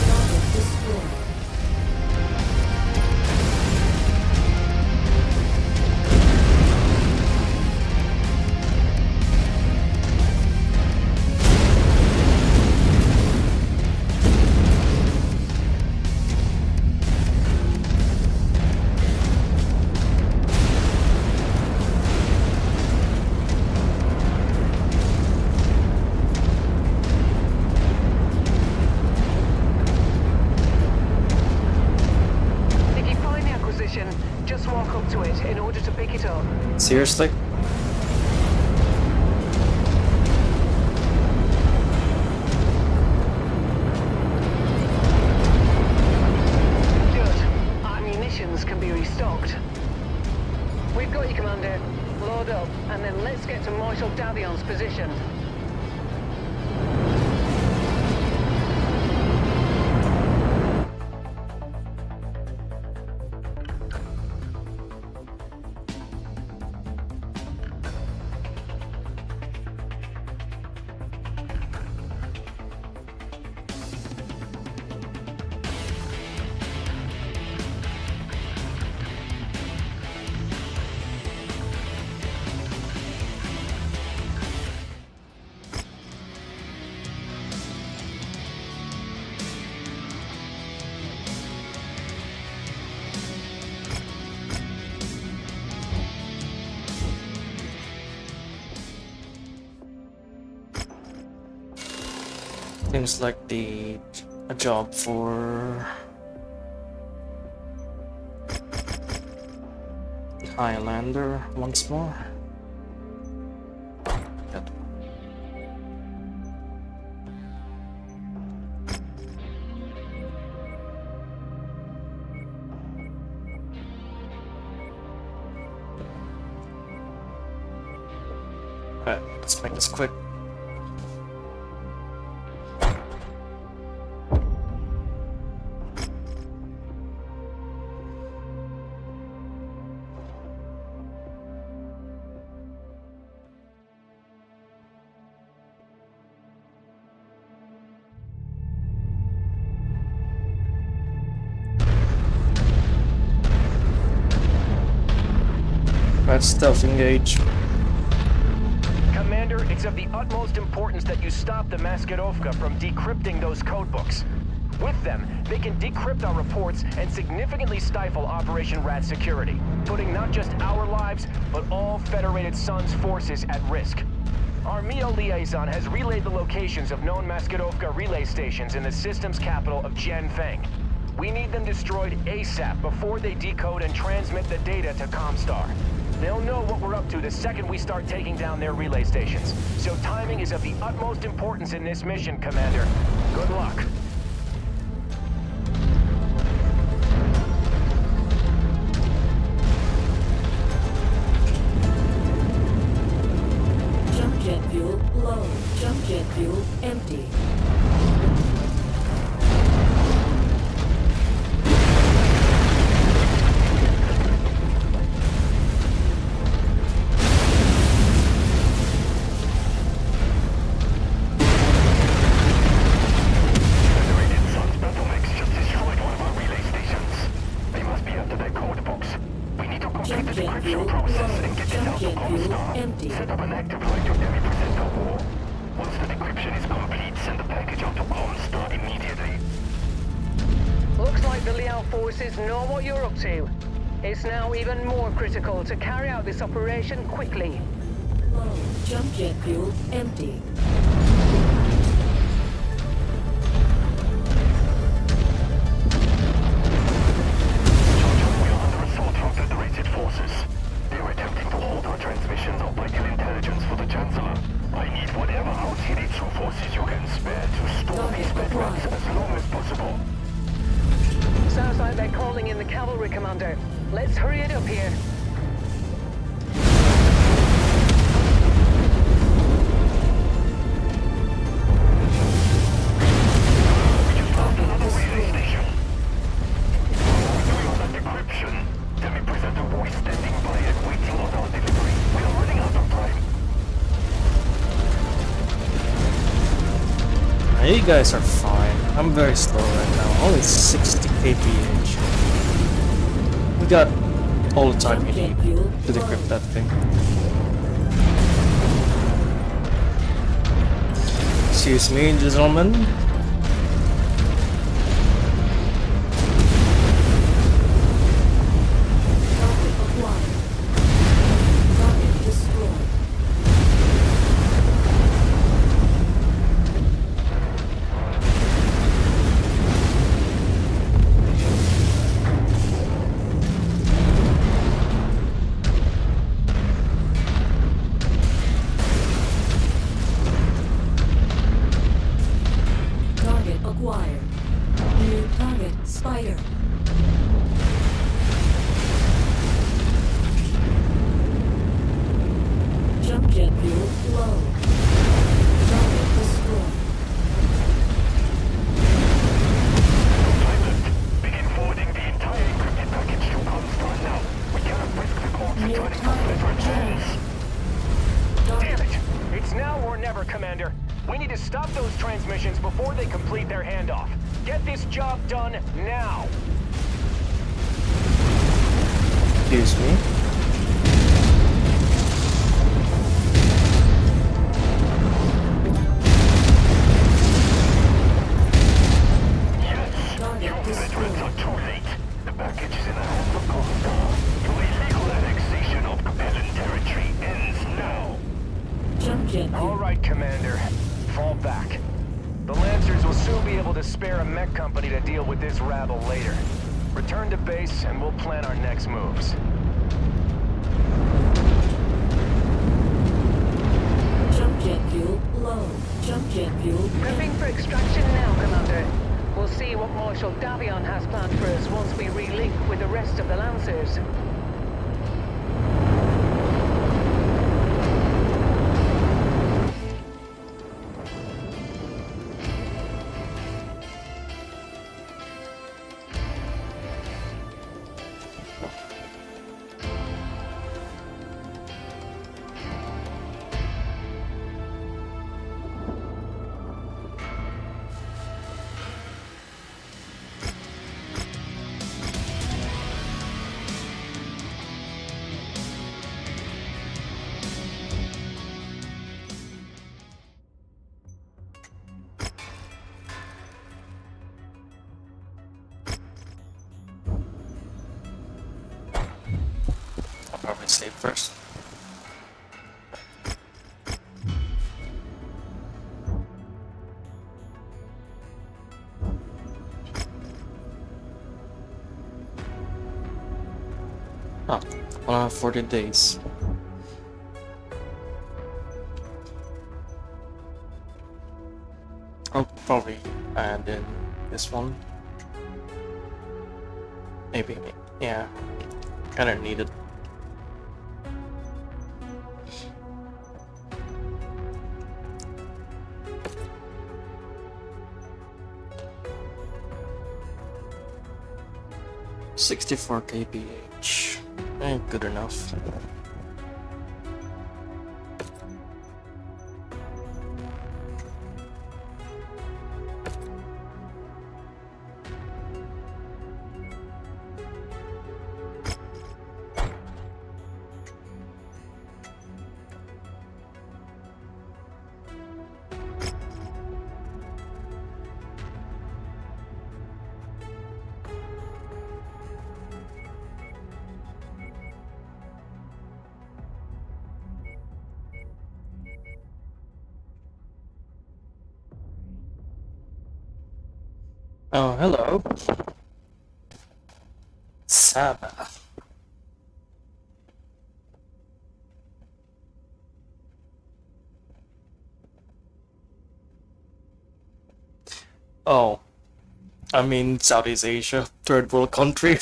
Target destroyed. Just walk up to it in order to pick it up. Seriously? Good. Our munitions can be restocked. We've got you, Commander. Load up, and then let's get to Marshal Davion's position. Seems like a job for Highlander once more. That one. Alright, let's make this quick. Let's stealth engage. Commander, it's of the utmost importance that you stop the Maskirovka from decrypting those codebooks. With them, they can decrypt our reports and significantly stifle Operation Rat security, putting not just our lives, but all Federated Suns forces at risk. Our MEO liaison has relayed the locations of known Maskirovka relay stations in the system's capital of Jianfeng. We need them destroyed ASAP before they decode and transmit the data to Comstar. They'll know what we're up to the second we start taking down their relay stations. So timing is of the utmost importance in this mission, Commander. Good luck. Jump jet fuel low. Jump jet fuel empty. complete the jet decryption fuel process low. and get Jump yourself to jet fuel Comstar. empty. Set up an active radio demi presenter war. Once the decryption is complete, send the package out to Comstar immediately. Looks like the Liao forces know what you're up to. It's now even more critical to carry out this operation quickly. Low. Jump jet fuel empty. We are under assault from Federated forces. They are attempting to hold our transmissions or vital intelligence for the Chancellor. I need whatever House Elite True forces you can spare to store these veterans as long as possible. Sounds like they're calling in the cavalry, Commander. Let's hurry it up here. We just found another relay station. While we're doing all that decryption, Demi Presenter War is standing by and waiting on our delivery. We are running out of time. Now, you guys are fine. I'm very slow right now. Only 60 kph. We got all the time we need to decrypt that thing. Excuse me, gentlemen. Target acquired. Target destroyed. Target acquired. New target, Spider. Jump jet fuel low. Target destroyed. Pilot, begin forwarding the entire encrypted package to Comstar now. We cannot risk the corpse New returning to target veterans' low. hands. Damn it! It's now or never, Commander. We need to stop those transmissions before they complete their handoff. Get this job done now! Excuse me. Yes, Target you veterans destroyed. are too late. The package is in the hands of Comstar. Your illegal annexation of Capellan territory ends now. Jump jet All fuel. right, Commander. Fall back. The Lancers will soon be able to spare a mech company to deal with this rabble later. Return to base and we'll plan our next moves. Jump jet fuel low. Jump jet fuel Prepping for extraction now, Commander. We'll see what Marshal Davion has planned for us once we relink with the rest of the Lancers. I'll probably save first. Oh, 140 days. I'll probably add in this one. Maybe, yeah. Kinda need it. $64 kph. Good enough. Oh, hello. Sabbath. Oh, I mean Southeast Asia, third world country.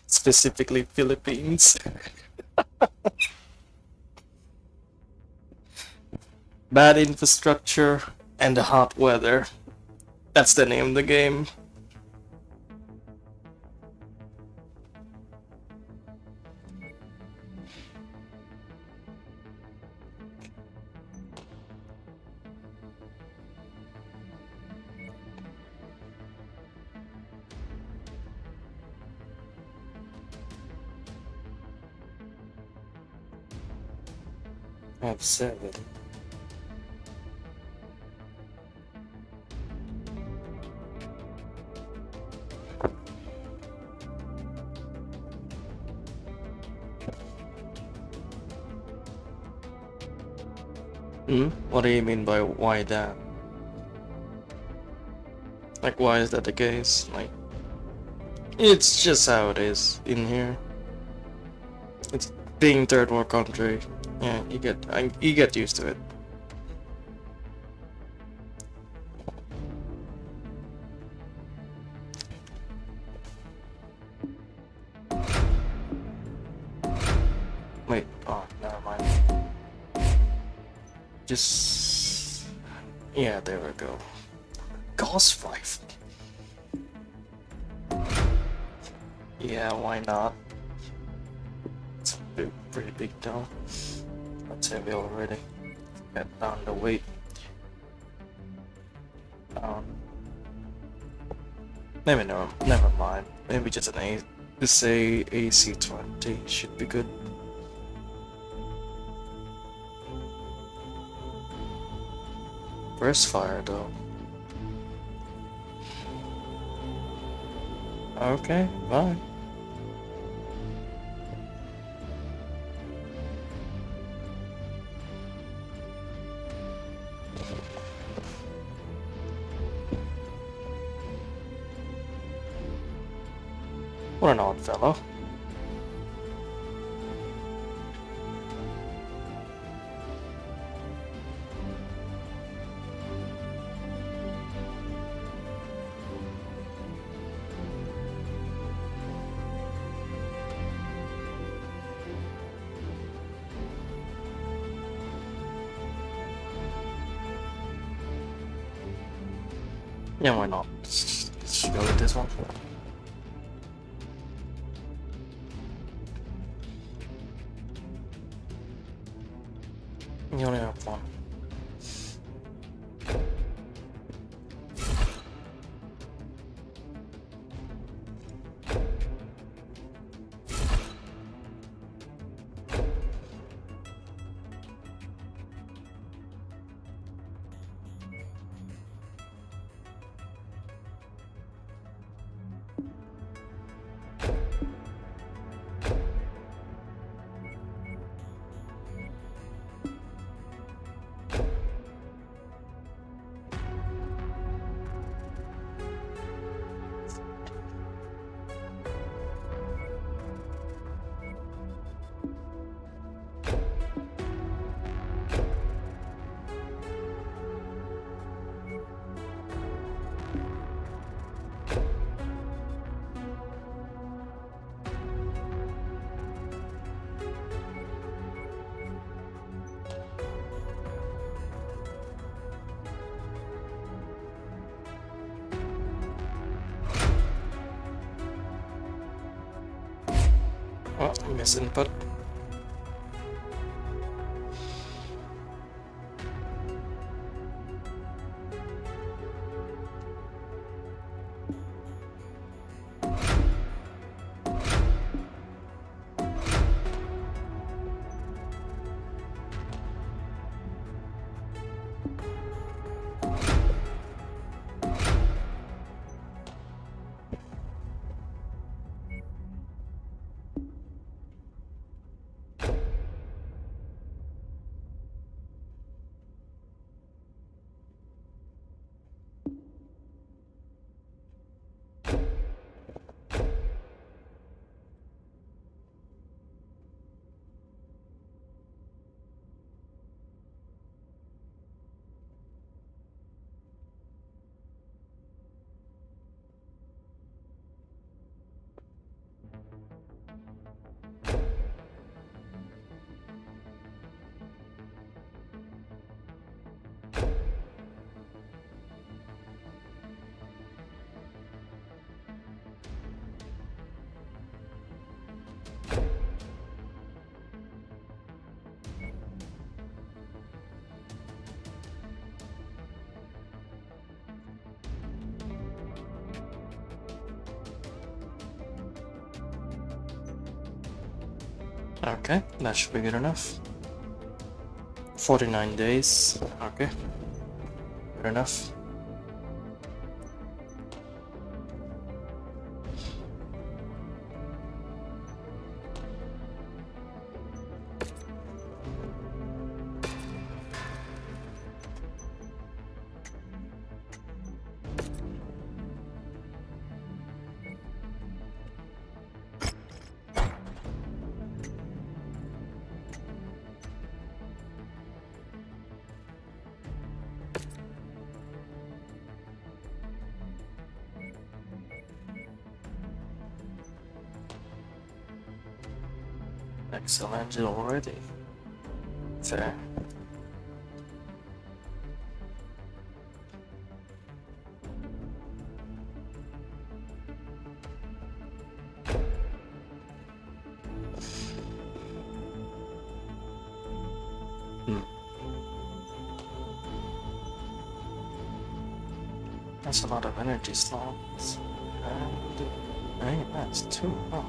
Specifically Philippines. Bad infrastructure and the hot weather. That's the name of the game. I have 7. What do you mean by why that? Like, why is that the case? Like, it's just how it is in here. It's being third world country. Yeah, you get used to it. Wait, oh, never mind. Just... yeah, there we go. Gauss rifle. Yeah, why not? It's pretty big though. That's heavy already. Get down the weight. Maybe never mind. Maybe just an just say AC-20 should be good. Burst fire though. Okay, bye. What an odd fellow. Yeah, why not? Let's go with this one. You only have one. Oh, miss input. Okay, that should be good enough. 49 days. Okay. Good enough. Excellent already. Fair. That's a lot of energy slots. And hey, that's two. Oh.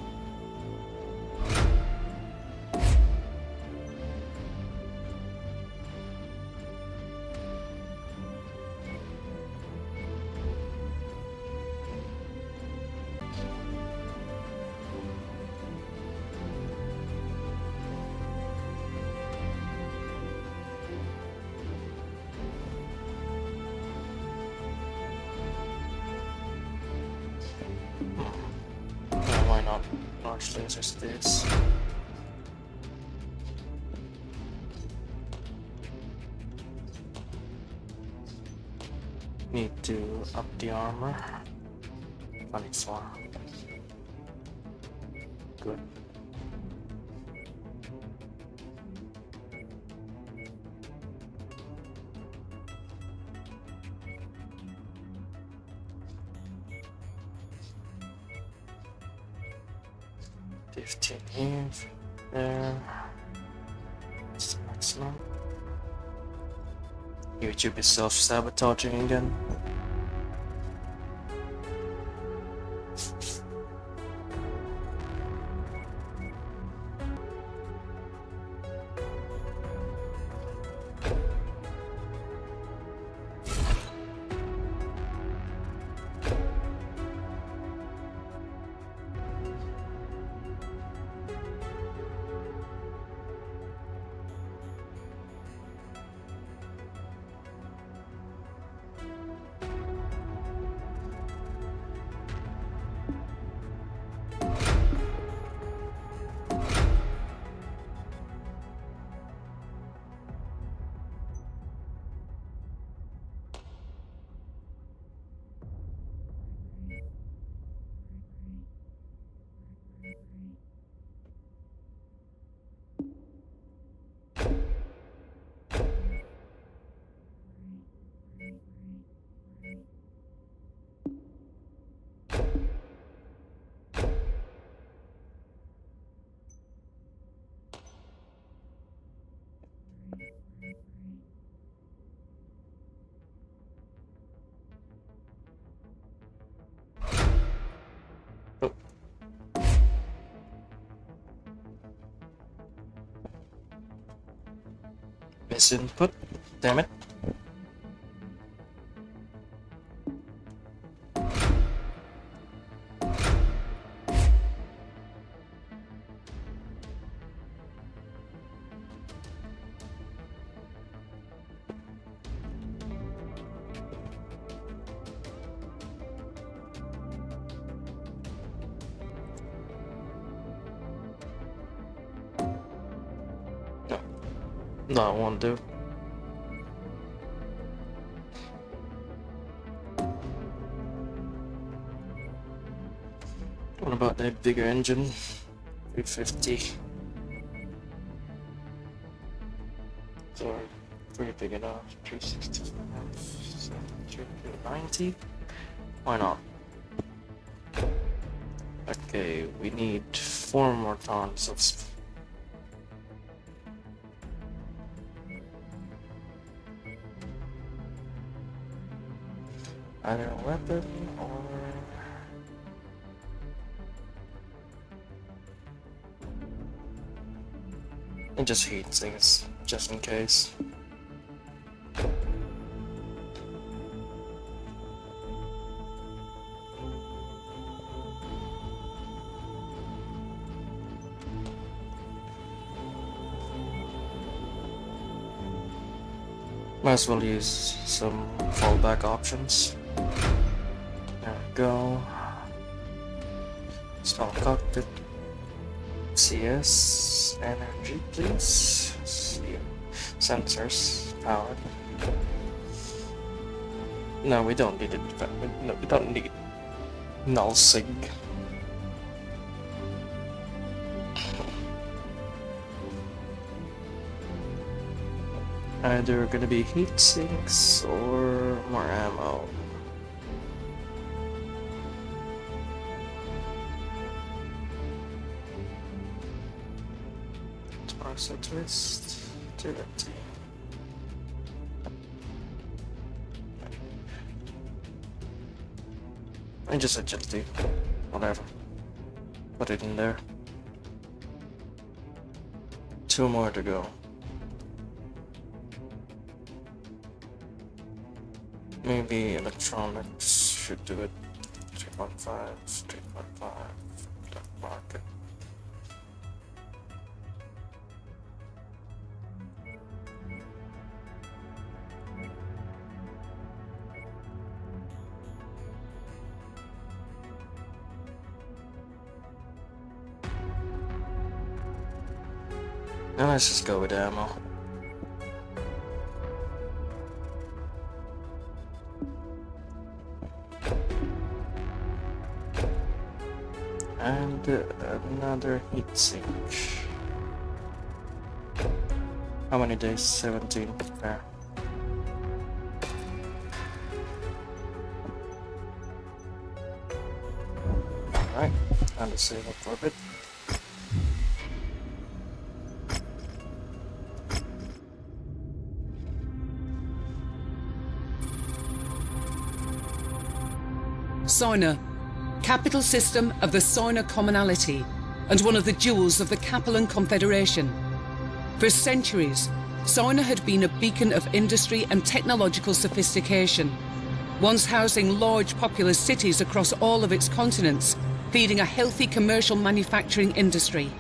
Why not large lasers this? Need to up the armor. 24. Good. Here, there. That's the maximum. YouTube is self-sabotaging again. Miss input. Damn it. No, it won't do. What about that bigger engine? 350. So, pretty big enough. 365, 390. Why not? Okay, we need 4 more tons of either a weapon or And just heat things, just in case. Might as well use some fallback options. There we go. Small cockpit. CS energy, please. Sensors powered. No, we don't need it. No, we don't need null sig. Either gonna be heat sinks or more ammo. Torso twist, agility. And just agility, whatever. Put it in there. 2 more to go. Maybe electronics should do it. 3.5, 3.5, black market. Now let's just go with ammo. And another heatsink. How many days? 17. There. Alright, time to save up for a bit. Soina, capital system of the Soina Commonality, and one of the jewels of the Capellan Confederation. For centuries, Soina had been a beacon of industry and technological sophistication, once housing large populous cities across all of its continents, feeding a healthy commercial manufacturing industry.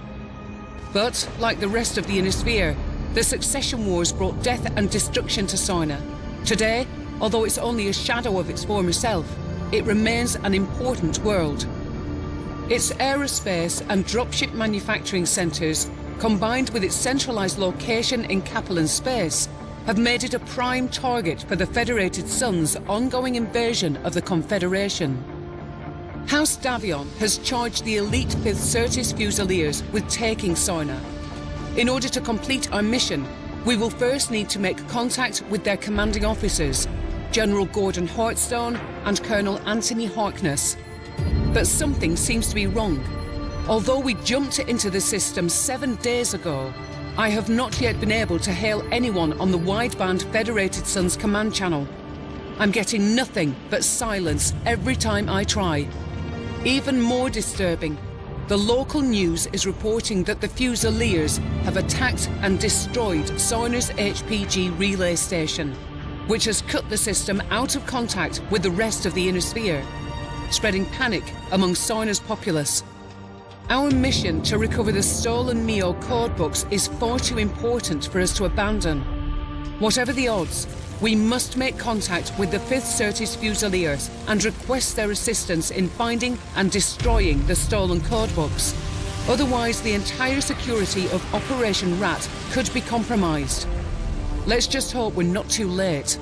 But, like the rest of the Innisphere, the succession wars brought death and destruction to Soina. Today, although it's only a shadow of its former self, it remains an important world. Its aerospace and dropship manufacturing centres, combined with its centralised location in Capellan space, have made it a prime target for the Federated Sun's ongoing invasion of the Confederation. House Davion has charged the elite 5th Certis Fusiliers with taking Soina. In order to complete our mission, we will first need to make contact with their commanding officers, General Gordon Hartstone and Colonel Anthony Harkness. But something seems to be wrong. Although we jumped into the system 7 days ago, I have not yet been able to hail anyone on the wideband Federated Sun's command channel. I'm getting nothing but silence every time I try. Even more disturbing, the local news is reporting that the Fusiliers have attacked and destroyed Soina's HPG relay station, which has cut the system out of contact with the rest of the Innisphere, spreading panic among Soina's populace. Our mission to recover the stolen Mio codebooks is far too important for us to abandon. Whatever the odds, we must make contact with the 5th Certis Fusiliers and request their assistance in finding and destroying the stolen codebooks. Otherwise, the entire security of Operation Rat could be compromised. Let's just hope we're not too late.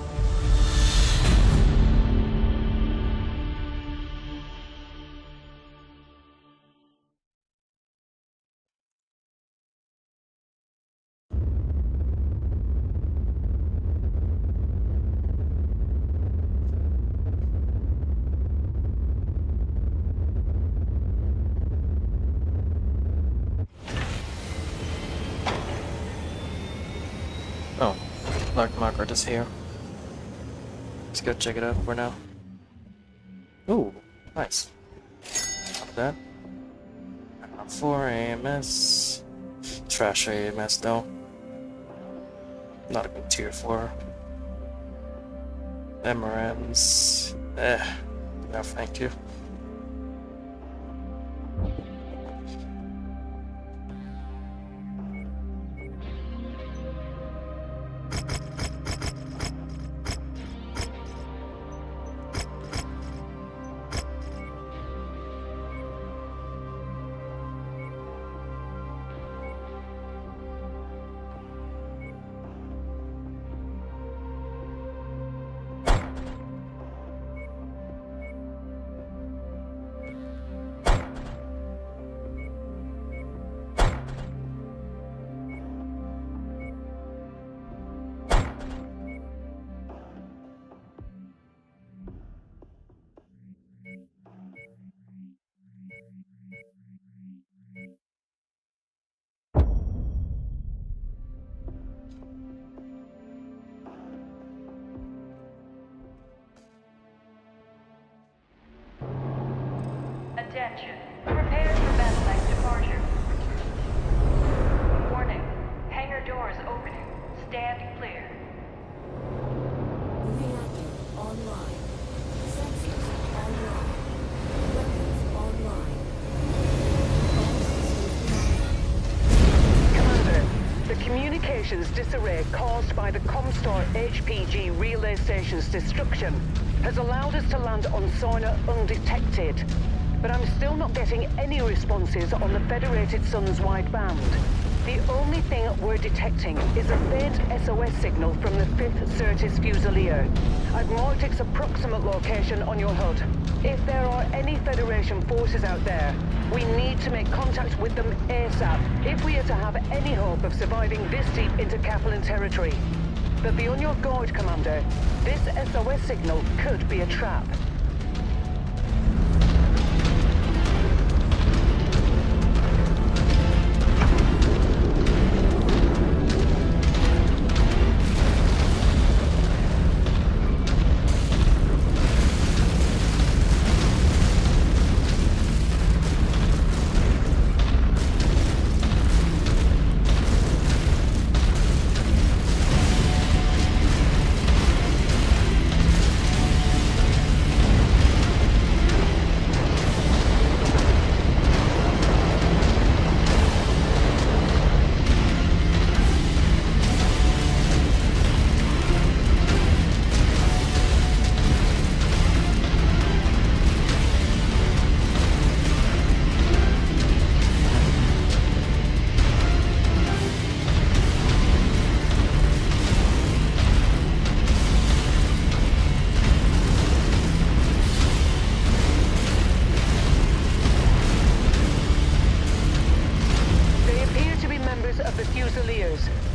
Oh, Black Market is here. Let's go check it out for now. Ooh, nice. Not bad. 4 AMS, trash AMS though. Not a good tier 4. MRMs. No thank you. Attention. Prepare for battle departure. Warning. Hangar doors opening. Stand clear. Reactor online. Sensors online. Weapons online. Commander, the communications disarray caused by the Comstar HPG relay station's destruction has allowed us to land on Soina undetected. But I'm still not getting any responses on the Federated Sun's wideband. The only thing we're detecting is a faint SOS signal from the 5th Certis Fusilier. I've marked its approximate location on your HUD. If there are any Federation forces out there, we need to make contact with them ASAP if we are to have any hope of surviving this deep into Capellan territory. But be on your guard, Commander. This SOS signal could be a trap.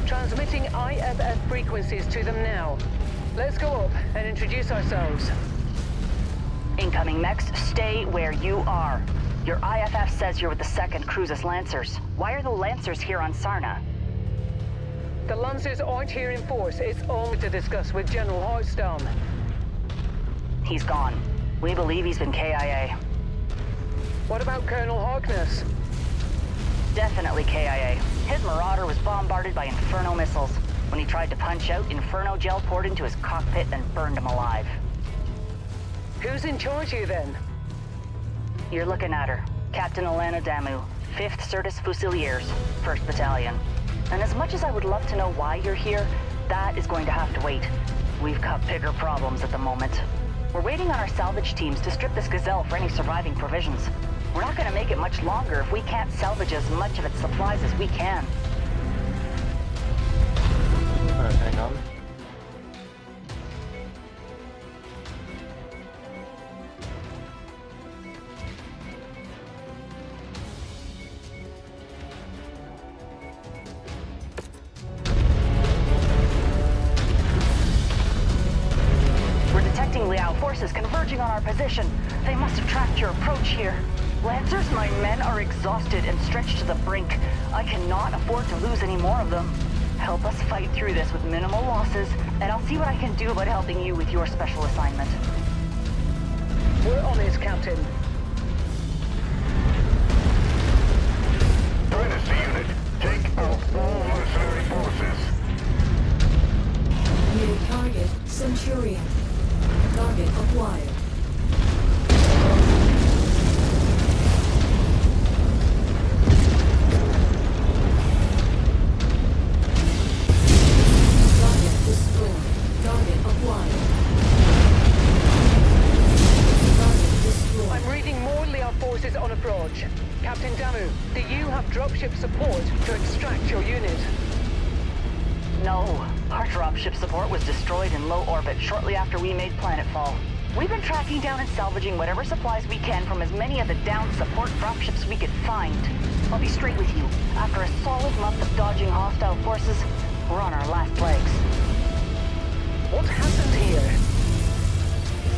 Transmitting IFF frequencies to them now. Let's go up and introduce ourselves. Incoming mechs, stay where you are. Your IFF says you're with the 2nd Cruises Lancers. Why are the Lancers here on Sarna? The Lancers aren't here in force. It's only to discuss with General Heartstone. He's gone. We believe he's been KIA. What about Colonel Harkness? Definitely KIA. His Marauder was bombarded by Inferno missiles. When he tried to punch out, Inferno gel poured into his cockpit and burned him alive. Who's in charge here then? You're looking at her. Captain Alana Damu, 5th Certis Fusiliers, 1st Battalion. And as much as I would love to know why you're here, that is going to have to wait. We've got bigger problems at the moment. We're waiting on our salvage teams to strip this Gazelle for any surviving provisions. We're not going to make it much longer if we can't salvage as much of its supplies as we can. Alright, hang on. We're detecting Liao forces converging on our position. They must have tracked your approach here. Lancers, my men are exhausted and stretched to the brink. I cannot afford to lose any more of them. Help us fight through this with minimal losses, and I'll see what I can do about helping you with your special assignment. We're on it, Captain. Predator unit, take over. support to extract your unit. No, our dropship support was destroyed in low orbit shortly after we made planetfall. We've been tracking down and salvaging whatever supplies we can from as many of the downed support dropships we could find. I'll be straight with you. After a solid month of dodging hostile forces, we're on our last legs. What happened here?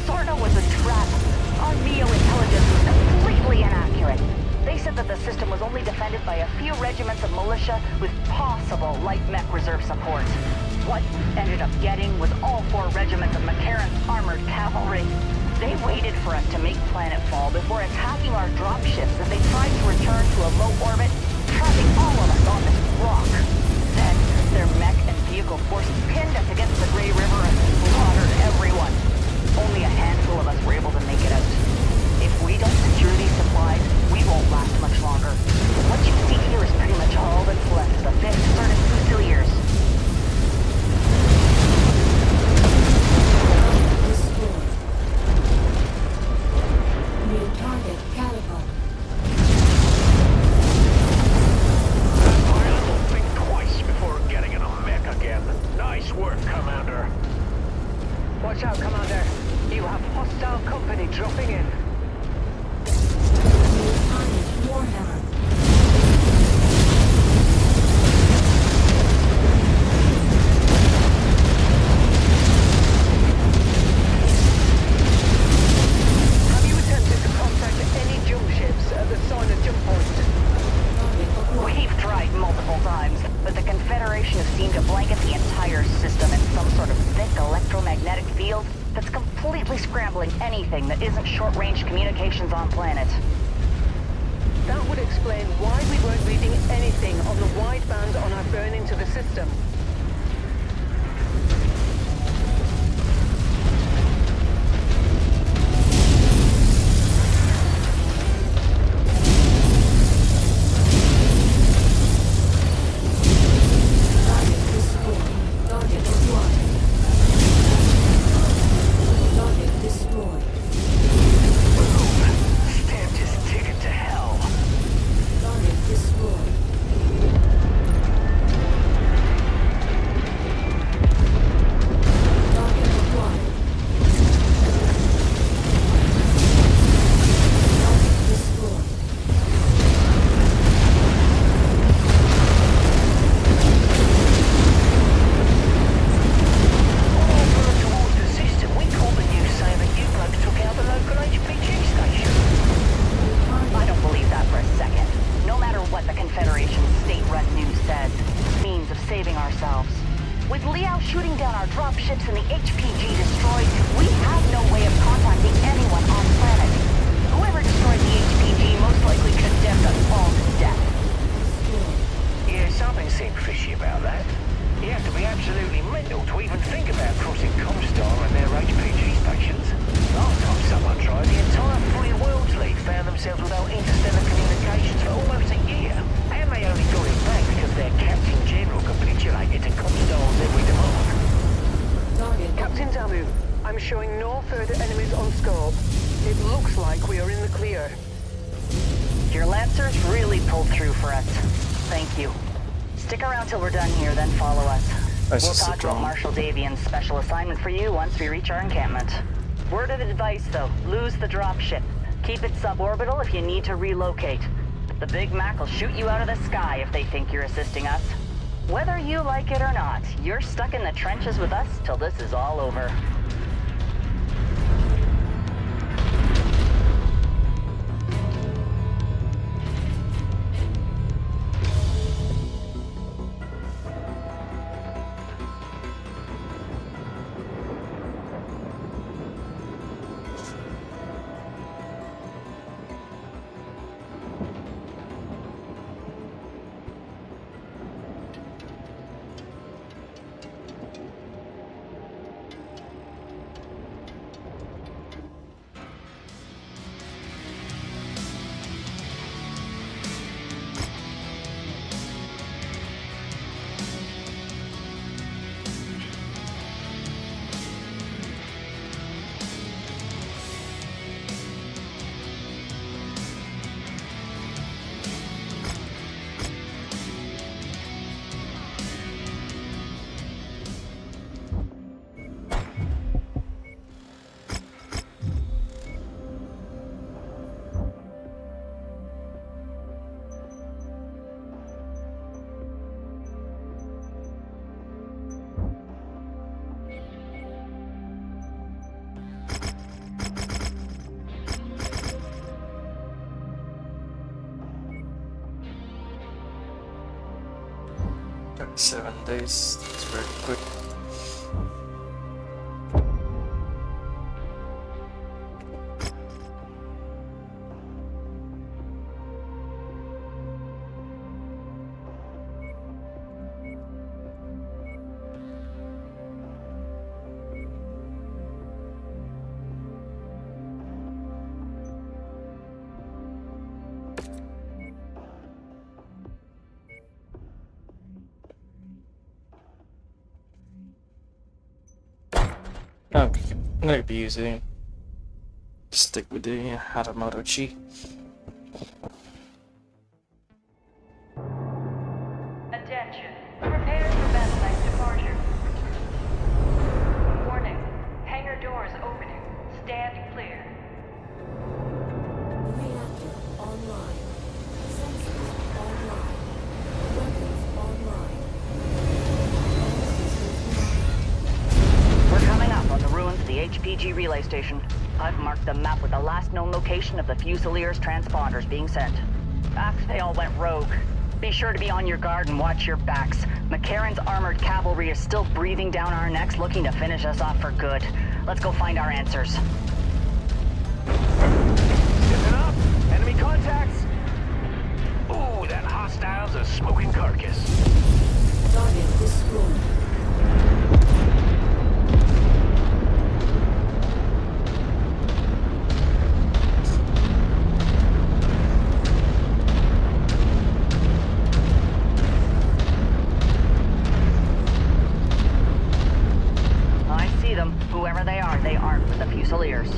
Sorna was a trap. Our MEO intelligence was completely inaccurate. They said that the system was only defended by a few regiments of militia with possible light mech reserve support. What we ended up getting was all 4 regiments of Mechwarrion's armored cavalry. They waited for us to make planetfall before attacking our dropships as they tried to return to a low orbit, trapping all of us on this rock. Then, their mech and vehicle forces pinned us against the Grey River and slaughtered everyone. Only a handful of us were able to make it out. If we don't secure these supplies, we won't last much longer. What you see here is pretty much all that's left of the 5th Certus Fusiliers. Destroyed. New target catapult. That pilot will think twice before getting in a mech again. Nice work, Commander. Watch out, Commander. You have hostile company dropping in. New target Warhammer. Have you attempted to contact any jump ships at the Soina jump point? We've tried multiple times, but the Confederation has seemed to blanket the entire system in some sort of thick electromagnetic field that's completely scrambling anything that isn't short-range communications on planet. That would explain why we weren't reading anything on the wideband on our burn into the system. We'll talk about Marshal Davian's special assignment for you once we reach our encampment. Word of advice, though, lose the dropship. Keep it suborbital if you need to relocate. The Big Mac will shoot you out of the sky if they think you're assisting us. Whether you like it or not, you're stuck in the trenches with us till this is all over. 7 days. It's very quick. Okay, I'm gonna be using stick with the Hatamoto Chi. Attention. Prepare for battle departure. Warning. Hangar doors opening. Stand clear. Reactor online. Sensors online. Weapons online. We're coming up on the ruins of the HPG relay station. I've marked the map with the last known location of the Fusiliers transponders being sent. After they all went rogue. Be sure to be on your guard and watch your backs. McCarran's armored cavalry is still breathing down our necks, looking to finish us off for good. Let's go find our answers. Listen up! Enemy contacts! Ooh, that hostile's a smoking carcass. Target destroyed. Whoever they aren't with the Fusiliers.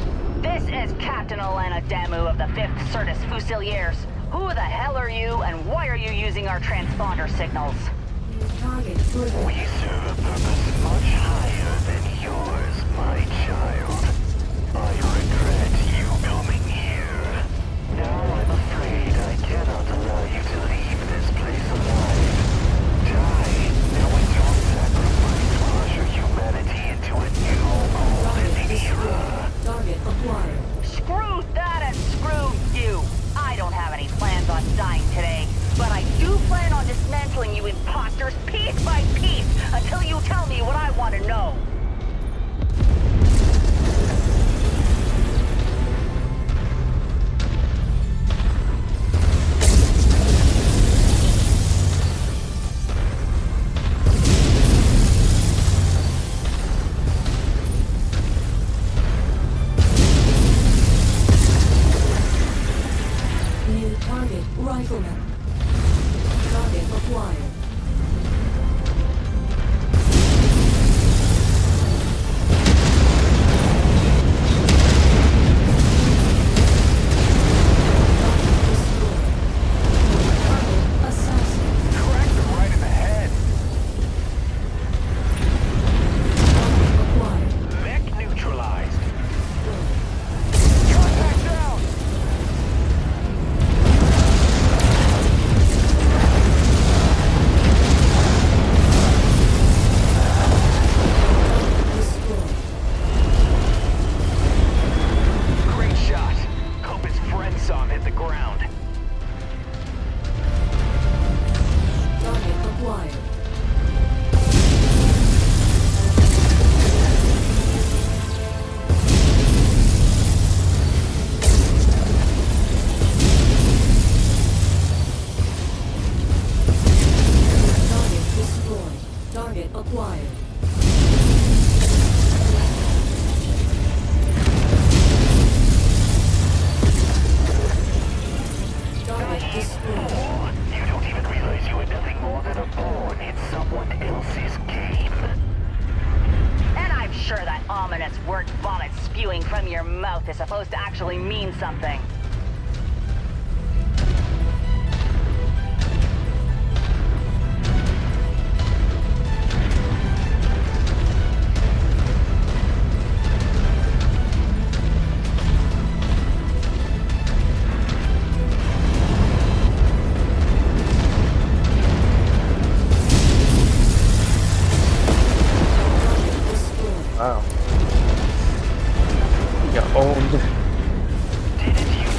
This is Captain Elena Damu of the 5th Certus Fusiliers. Who the hell are you, and why are you using our transponder signals? Target We serve a purpose much higher than yours, my child. I regret you coming here. Now I'm afraid I cannot allow you to leave this place alive. Die, knowing your sacrifice will usher humanity into a new golden era. Target acquired. Screw that and screw you! I don't have any plans on dying today, but I do plan on dismantling you imposters piece by piece until you tell me what I want to know. New target rifleman. Target acquired. Spewing from your mouth is supposed to actually mean something. Wow. You got owned. Didn't you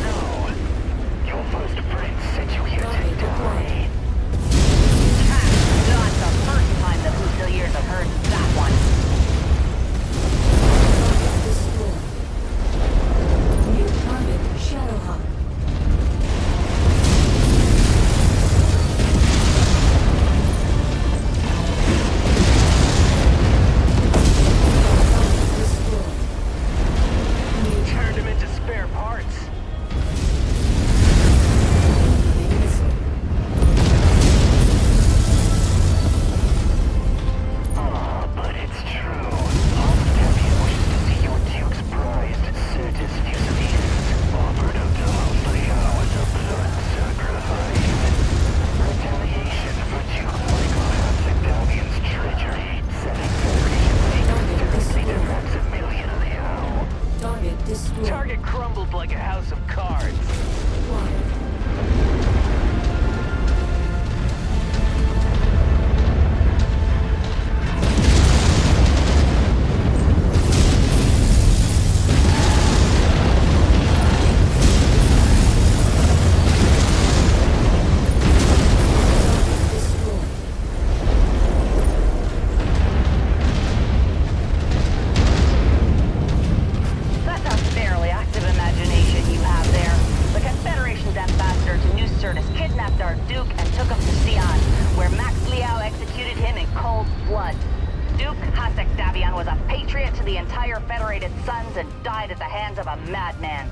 the entire Federated Suns and died at the hands of a madman.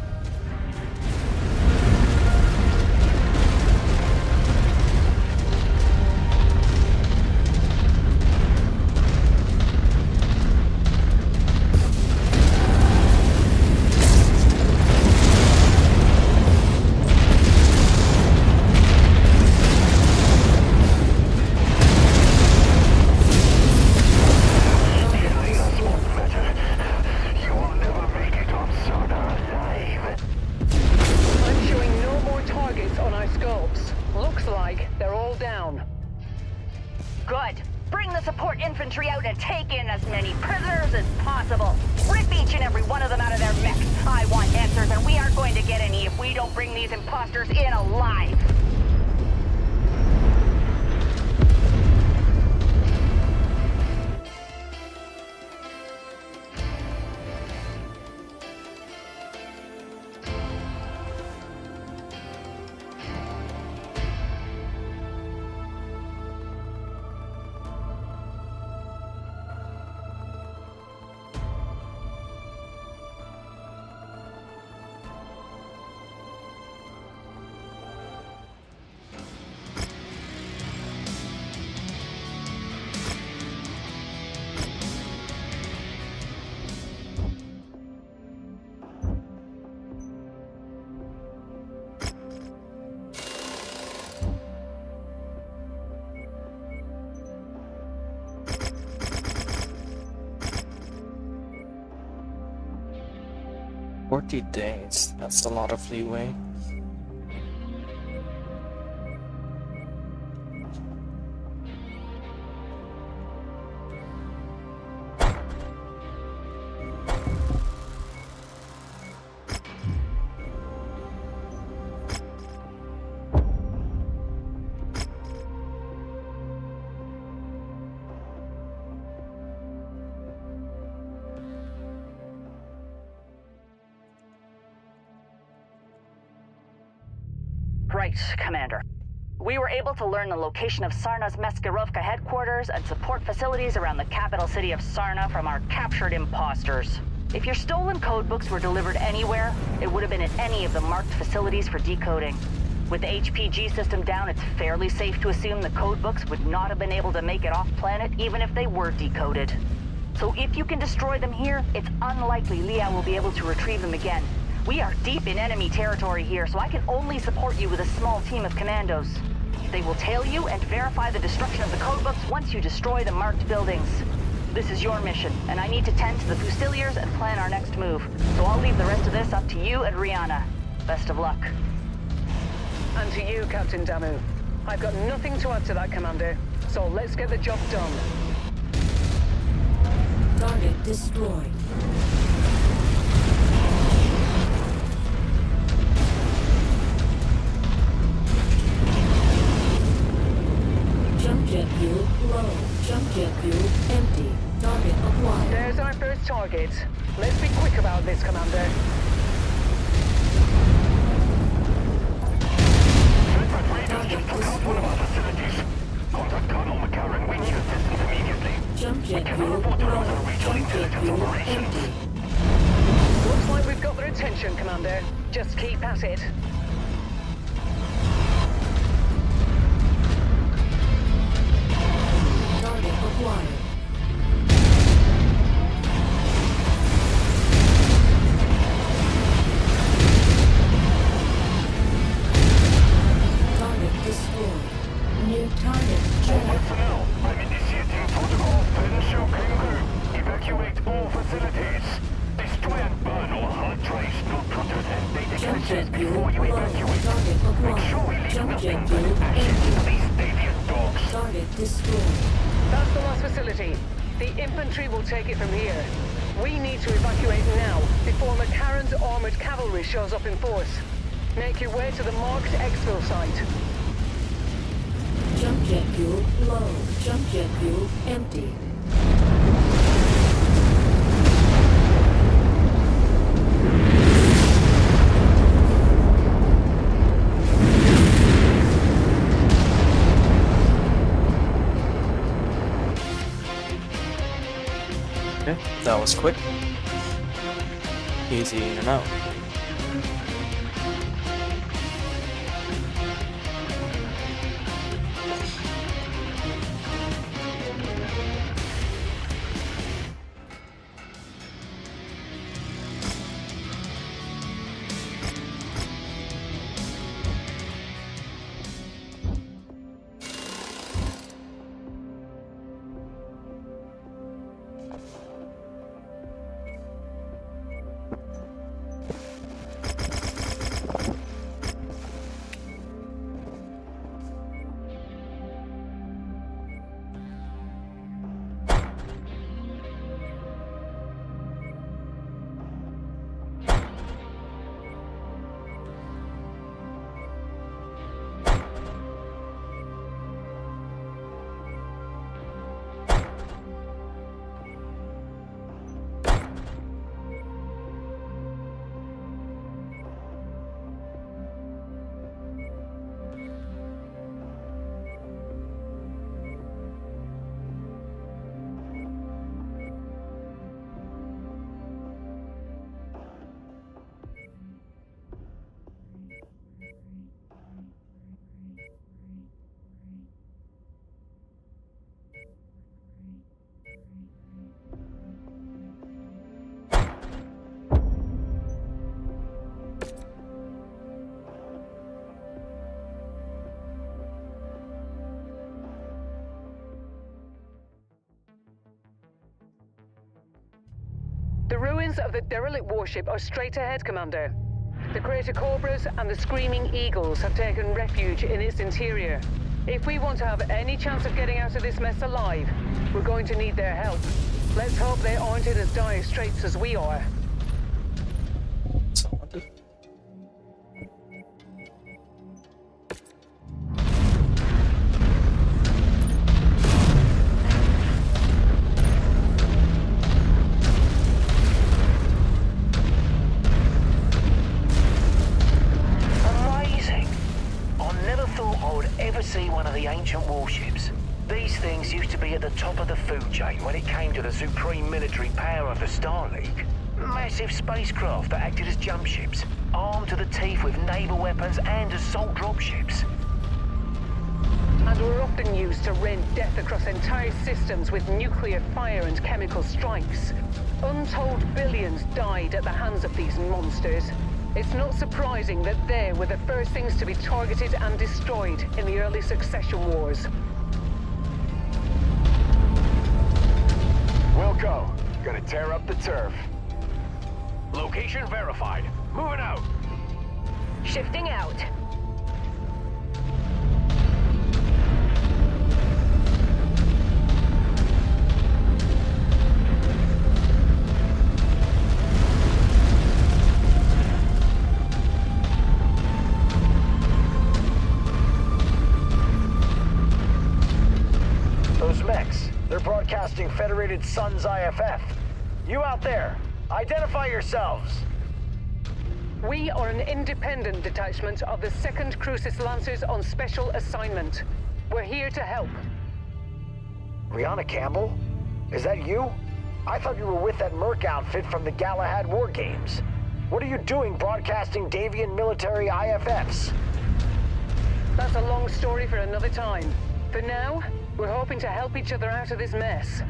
Good. Bring the support infantry out and take in as many prisoners as possible. Rip each and every one of them out of their mechs. I want answers, and we aren't going to get any if we don't bring these imposters in alive. $40, that's a lot of leeway. Right, Commander. We were able to learn the location of Sarna's Mechwarrior headquarters and support facilities around the capital city of Sarna from our captured imposters. If your stolen codebooks were delivered anywhere, it would have been at any of the marked facilities for decoding. With the HPG system down, it's fairly safe to assume the codebooks would not have been able to make it off-planet even if they were decoded. So if you can destroy them here, it's unlikely Liao will be able to retrieve them again. We are deep in enemy territory here, so I can only support you with a small team of commandos. They will tail you and verify the destruction of the codebooks once you destroy the marked buildings. This is your mission, and I need to tend to the Fusiliers and plan our next move. So I'll leave the rest of this up to you and Rihanna. Best of luck. And to you, Captain Damu. I've got nothing to add to that, Commander. So let's get the job done. Target destroyed. Jump jet fuel low. Jump jet fuel empty. Target acquired. There's our first target. Let's be quick about this, Commander. Target destroyed. Contact Colonel McCarran. We need assistance immediately. Jump jet fuel low. Jump jet fuel empty. Looks like we've got their attention, Commander. Just keep at it. Target acquired. Target destroyed. New target generated. Personnel, I'm initiating protocol Fenshu Kengu. Evacuate all facilities. Destroy and burn all hard drives, computers, and data Jump caches jet fuel before you low. evacuate. Target Make sure we acquired. leave Jump nothing jet but fuel ashes to empty. these deviant dogs. Target destroyed. That's the last facility. The infantry will take it from here. We need to evacuate now, before McCarran's armored cavalry shows up in force. Make your way to the marked exfil site. Jump jet fuel low. Jump jet fuel empty. Okay, that was quick. Easy in and out. The ruins of the derelict warship are straight ahead, Commander. The Crater Cobras and the Screaming Eagles have taken refuge in its interior. If we want to have any chance of getting out of this mess alive, we're going to need their help. Let's hope they aren't in as dire straits as we are. Ancient warships. These things used to be at the top of the food chain when it came to the supreme military power of the Star League. Massive spacecraft that acted as jump ships, armed to the teeth with naval weapons and assault dropships. And were often used to rain death across entire systems with nuclear fire and chemical strikes. Untold billions died at the hands of these monsters. It's not surprising that they were the first things to be targeted and destroyed in the early succession wars. We'll go. Gonna tear up the turf. Location verified. Moving out. Shifting out. They're broadcasting Federated Suns IFF. You out there, identify yourselves. We are an independent detachment of the 2nd Crucis Lancers on special assignment. We're here to help. Rihanna Campbell? Is that you? I thought you were with that Merc outfit from the Galahad War Games. What are you doing broadcasting Davian military IFFs? That's a long story for another time. For now, we're hoping to help each other out of this mess.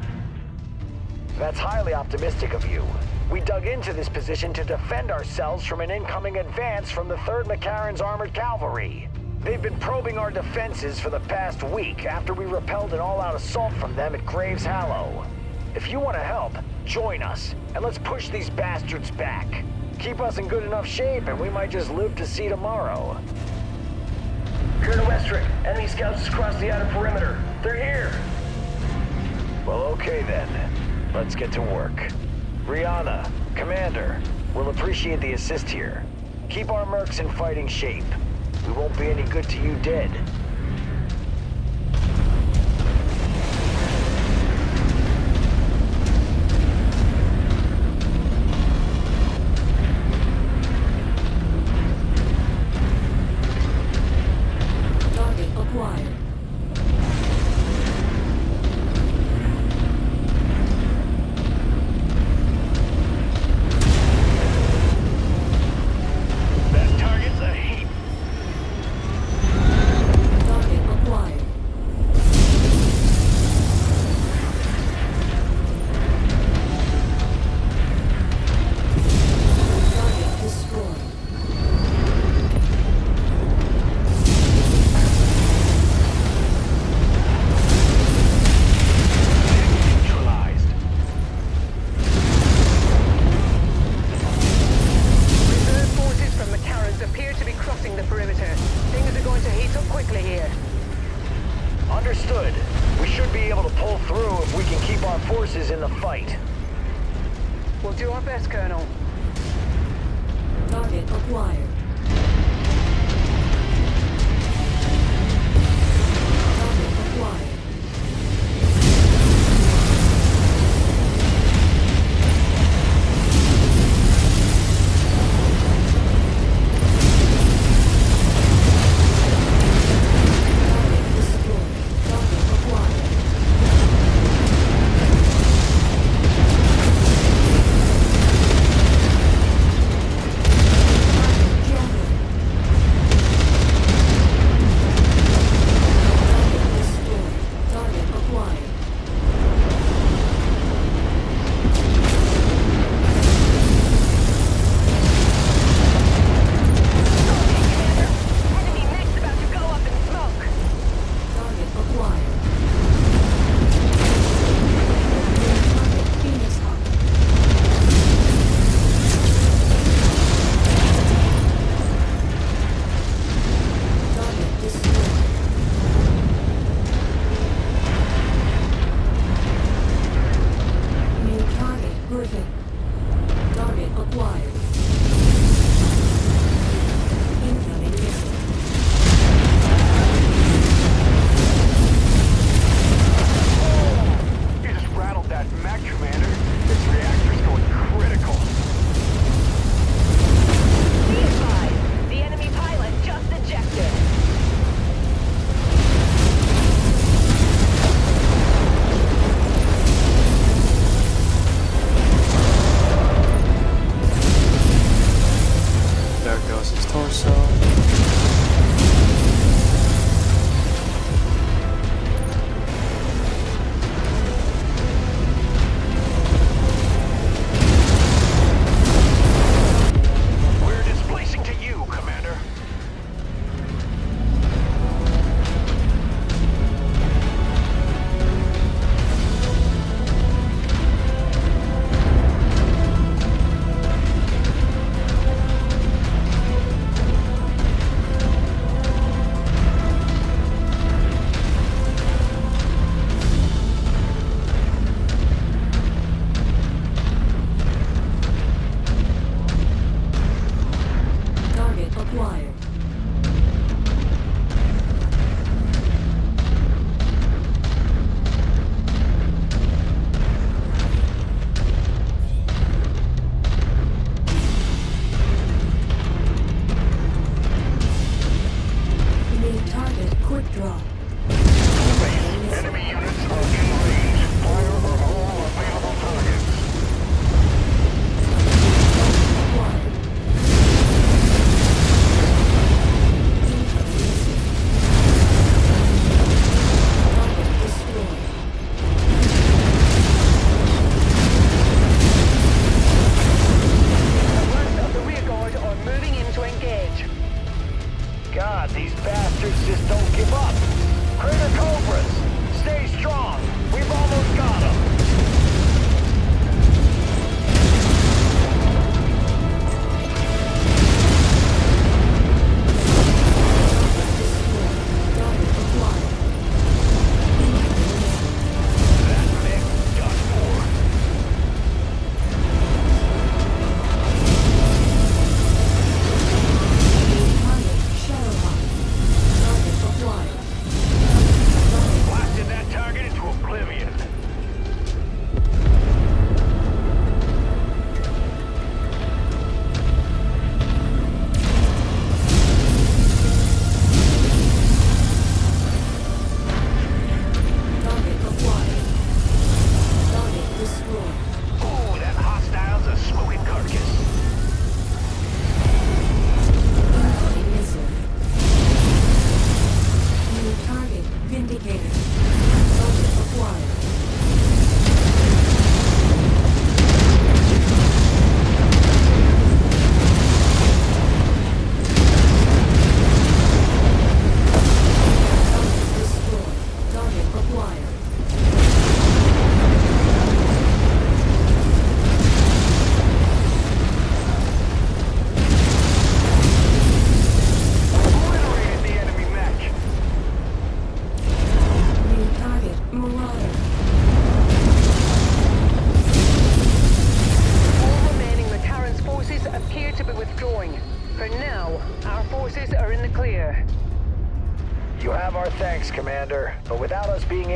That's highly optimistic of you. We dug into this position to defend ourselves from an incoming advance from the 3rd Mechwarrion's Armored Cavalry. They've been probing our defenses for the past week after we repelled an all-out assault from them at Graves Hallow. If you want to help, join us, and let's push these bastards back. Keep us in good enough shape, and we might just live to see tomorrow. Clear to Westrick. Enemy scouts across the outer perimeter. They're here. Well, okay then. Let's get to work. Rihanna, Commander, we'll appreciate the assist here. Keep our mercs in fighting shape. We won't be any good to you dead. Good. We should be able to pull through if we can keep our forces in the fight. We'll do our best, Colonel. Target acquired. Target acquired.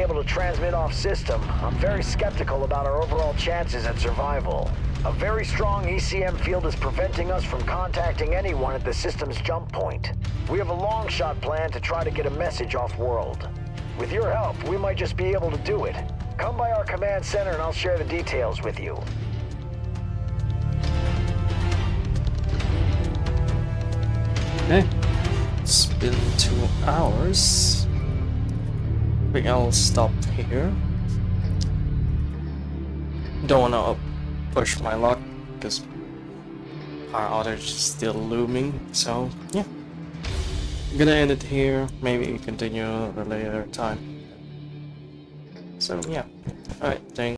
able to transmit off system, I'm very skeptical about our overall chances at survival. A very strong ECM field is preventing us from contacting anyone at the system's jump point. We have a long shot plan to try to get a message off-world. With your help, we might just be able to do it. Come by our command center and I'll share the details with you. Okay. It's been 2 hours. I think I'll stop here. Don't wanna push my luck because our outage is still looming. So yeah, I'm gonna end it here. Maybe continue at a later time. So yeah, all right. Thanks.